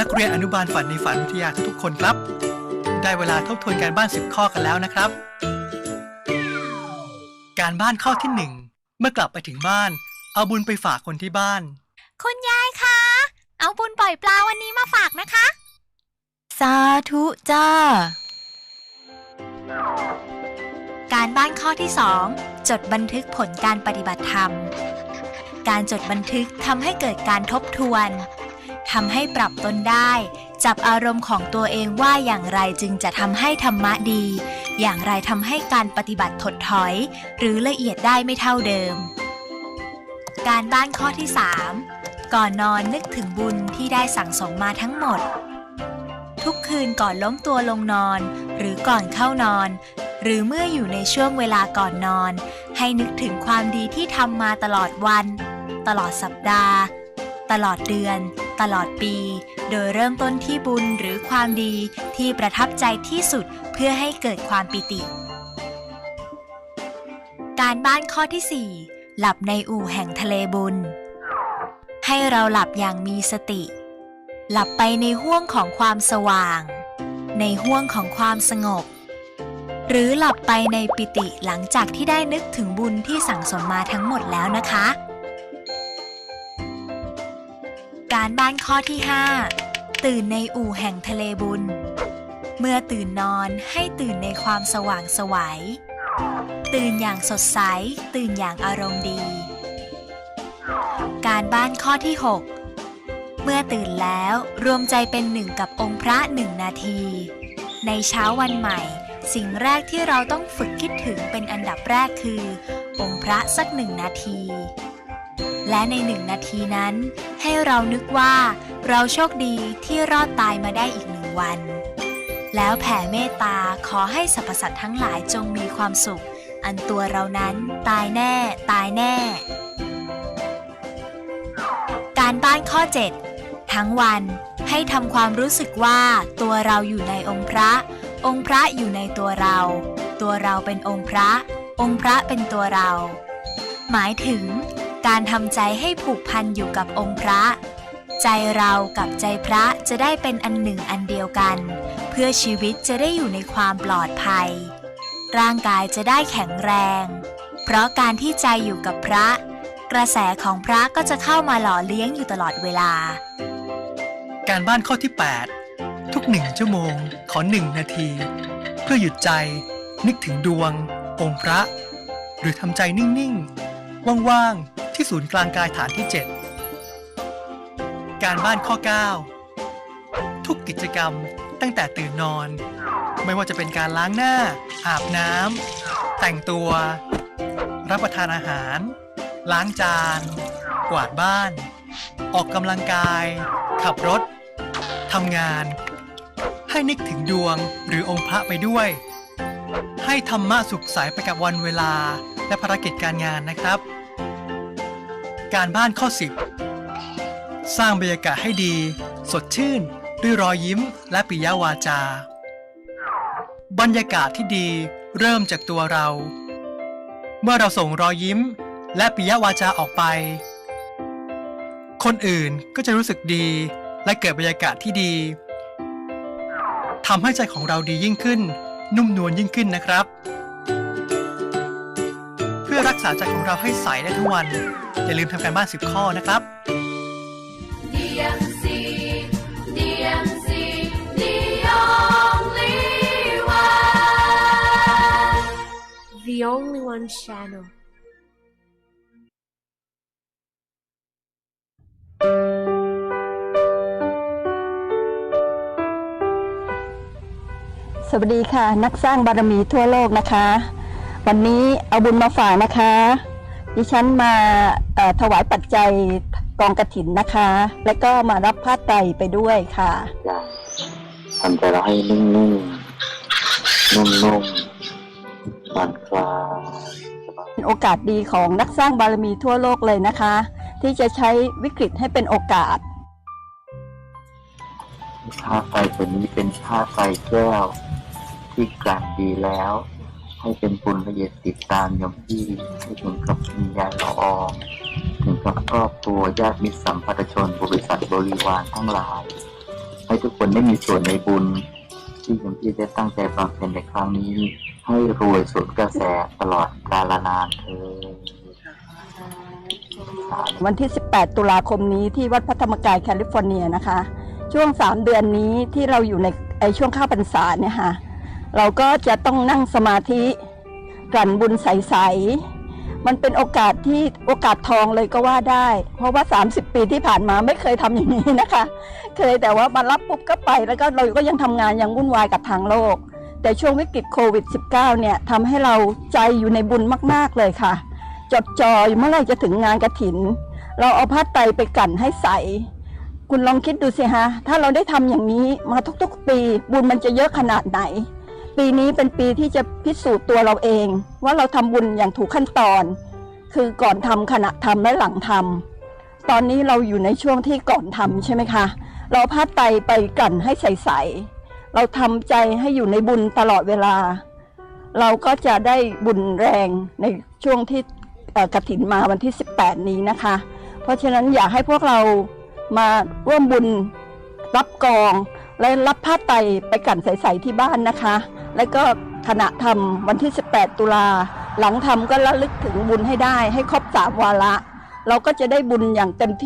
นักเรียนอนุบาลฝันในฝันวิทยาทุกคนครับได้เวลาทบทวนการบ้าน10ข้อกันแล้วนะครับการบ้านข้อที่1เมื่อกลับไปถึงบ้านเอาบุญไปฝากคนที่บ้านคุณยายคะเอาบุญปล่อยปลาวันนี้มาฝากนะคะสาธุจ้าการบ้านข้อที่2จดบันทึกผลการปฏิบัติธรรมการจดบันทึกทำให้เกิดการทบทวนทำให้ปรับตนได้จับอารมณ์ของตัวเองว่าอย่างไรจึงจะทำให้ธรรมะดีอย่างไรทำให้การปฏิบัติถดถอยหรือละเอียดได้ไม่เท่าเดิมการบ้านข้อที่3ก่อนนอนนึกถึงบุญที่ได้สั่งสมมาทั้งหมดทุกคืนก่อนล้มตัวลงนอนหรือก่อนเข้านอนหรือเมื่ออยู่ในช่วงเวลาก่อนนอนให้นึกถึงความดีที่ทำมาตลอดวันตลอดสัปดาห์ตลอดเดือนตลอดปีโดยเริ่มต้นที่บุญหรือความดีที่ประทับใจที่สุดเพื่อให้เกิดความปิติการบ้านข้อที่4หลับในอู่แห่งทะเลบุญให้เราหลับอย่างมีสติหลับไปในห้วงของความสว่างในห้วงของความสงบหรือหลับไปในปิติหลังจากที่ได้นึกถึงบุญที่สั่งสมมาทั้งหมดแล้วนะคะการบ้านข้อที่5ตื่นในอู่แห่งทะเลบุญเมื่อตื่นนอนให้ตื่นในความสว่างไสวตื่นอย่างสดใสตื่นอย่างอารมณ์ดีการบ้านข้อที่6เมื่อตื่นแล้วรวมใจเป็นหนึ่งกับองค์พระ1 นาทีในเช้าวันใหม่สิ่งแรกที่เราต้องฝึกคิดถึงเป็นอันดับแรกคือองค์พระสัก1 นาทีและใน1 นาทีนั้นให้เรานึกว่าเราโชคดีที่รอดตายมาได้อีก1 วันแล้วแผ่เมตตาขอให้สรรพสัตว์ทั้งหลายจงมีความสุขอันตัวเรานั้นตายแน่ตายแน่การบ้านข้อ7ทั้งวันให้ทำความรู้สึกว่าตัวเราอยู่ในองค์พระองค์พระอยู่ในตัวเราตัวเราเป็นองค์พระองค์พระเป็นตัวเราหมายถึง การทำใจให้ผูกพันอยู่กับองค์พระใจเรากับใจพระจะได้เป็นอันหนึ่งอันเดียวกันเพื่อชีวิตจะได้อยู่ในความปลอดภัยร่างกายจะได้แข็งแรงเพราะการที่ใจอยู่กับพระกระแสของพระก็จะเข้ามาหล่อเลี้ยงอยู่ตลอดเวลาการบ้านข้อที่ 8 ทุก1 ชั่วโมงขอ1 นาทีเพื่อหยุดใจนึกถึงดวงองค์พระหรือทำใจนิ่งๆว่างๆที่ศูนย์กลางกายฐานที่ 7การบ้านข้อ 9 ทุกกิจกรรมตั้งแต่ตื่นนอนไม่ว่าจะเป็นการล้างหน้าอาบน้ำแต่งตัวรับประทานอาหารล้างจานกวาดบ้านออกกำลังกายขับรถทำงานให้นึกถึงดวงหรือองค์พระไปด้วยให้ธรรมะสุขใสไปกับวันเวลาและภารกิจการงานนะครับการบ้านข้อ 10 สร้างบรรยากาศให้ดีสดชื่นด้วยรอยยิ้มและปิยวาจาบรรยากาศที่ดีเริ่มจากตัวเราเมื่อเราส่งรอยยิ้มและปิยวาจาออกไปคนอื่นก็จะรู้สึกดีและเกิดบรรยากาศที่ดีทำให้ใจของเราดียิ่งขึ้นนุ่มนวลยิ่งขึ้นนะครับเพื่อรักษาใจของเราให้ใสได้ทั้งวันอย่าลืมทำการบ้าน10 ข้อนะครับ DIMC DIMC the only one the only one channelสวัสดีค่ะนักสร้างบารมีทั่วโลกนะคะวันนี้เอาบุญมาฝากนะคะดิฉันมาถวายปัจจัยกองกฐินนะคะและก็มารับผ้าไตรไปด้วยค่ะทำใจเราให้นิ่งๆนุ่มๆผ่อนคลายเป็นโอกาสดีของนักสร้างบารมีทั่วโลกเลยนะคะที่จะใช้วิกฤตให้เป็นโอกาสผ้าไตรตัวนี้เป็นผ้าไตรแก้วที่กลั่นดีแล้วให้เป็นบุญละเอียดติดตามยมพี่ให้ถึงกับวิญญาณละอองถึงกับครอบครัวญาติมิตรสัมพันธชนบริษัทบริวารทั้งหลายให้ทุกคนได้มีส่วนในบุญที่ยมพี่ได้ตั้งใจบำเพ็ญในครั้งนี้ให้รวยสุดกระแสตลอดกาลนานเถิดวันที่18 ตุลาคมนี้ที่วัดพระธรรมกายแคลิฟอร์เนียนะคะช่วง3 เดือนนี้ที่เราอยู่ในช่วงเข้าพรรษาเนี่ยค่ะเราก็จะต้องนั่งสมาธิกลั่นบุญใสๆมันเป็นโอกาสทองเลยก็ว่าได้เพราะว่า30 ปีที่ผ่านมาไม่เคยทำอย่างนี้นะคะเคยแต่ว่ามารับปุ๊บก็ไปแล้วก็เราก็ยังทำงานยังวุ่นวายกับทางโลกแต่ช่วงวิกฤตโควิด -19 เนี่ยทำให้เราใจอยู่ในบุญมากๆเลยค่ะจดจ่อเมื่อไหร่จะถึงงานกฐินเราเอาผ้าไตรไปกลั่นให้ใสคุณลองคิดดูสิฮะถ้าเราได้ทำอย่างนี้มาทุกๆปีบุญมันจะเยอะขนาดไหนปีนี้เป็นปีที่จะพิสูจน์ตัวเราเองว่าเราทำบุญอย่างถูกขั้นตอนคือก่อนทำขณะทำและหลังทำตอนนี้เราอยู่ในช่วงที่ก่อนทำใช่ไหมคะเราผ้าไตรไปกลั่นให้ใสๆเราทำใจให้อยู่ในบุญตลอดเวลาเราก็จะได้บุญแรงในช่วงที่กฐินมาวันที่18นี้นะคะเพราะฉะนั้นอยากให้พวกเรามาร่วมบุญรับกองและรับผ้าไตรไปกลั่นใสๆที่บ้านนะคะแล้วก็ขณะทำวันที่18 ตุลาหลังทำก็ระลึกถึงบุญให้ได้ให้ครบ3 วาระเราก็จะได้บุญอย่างเต็มที่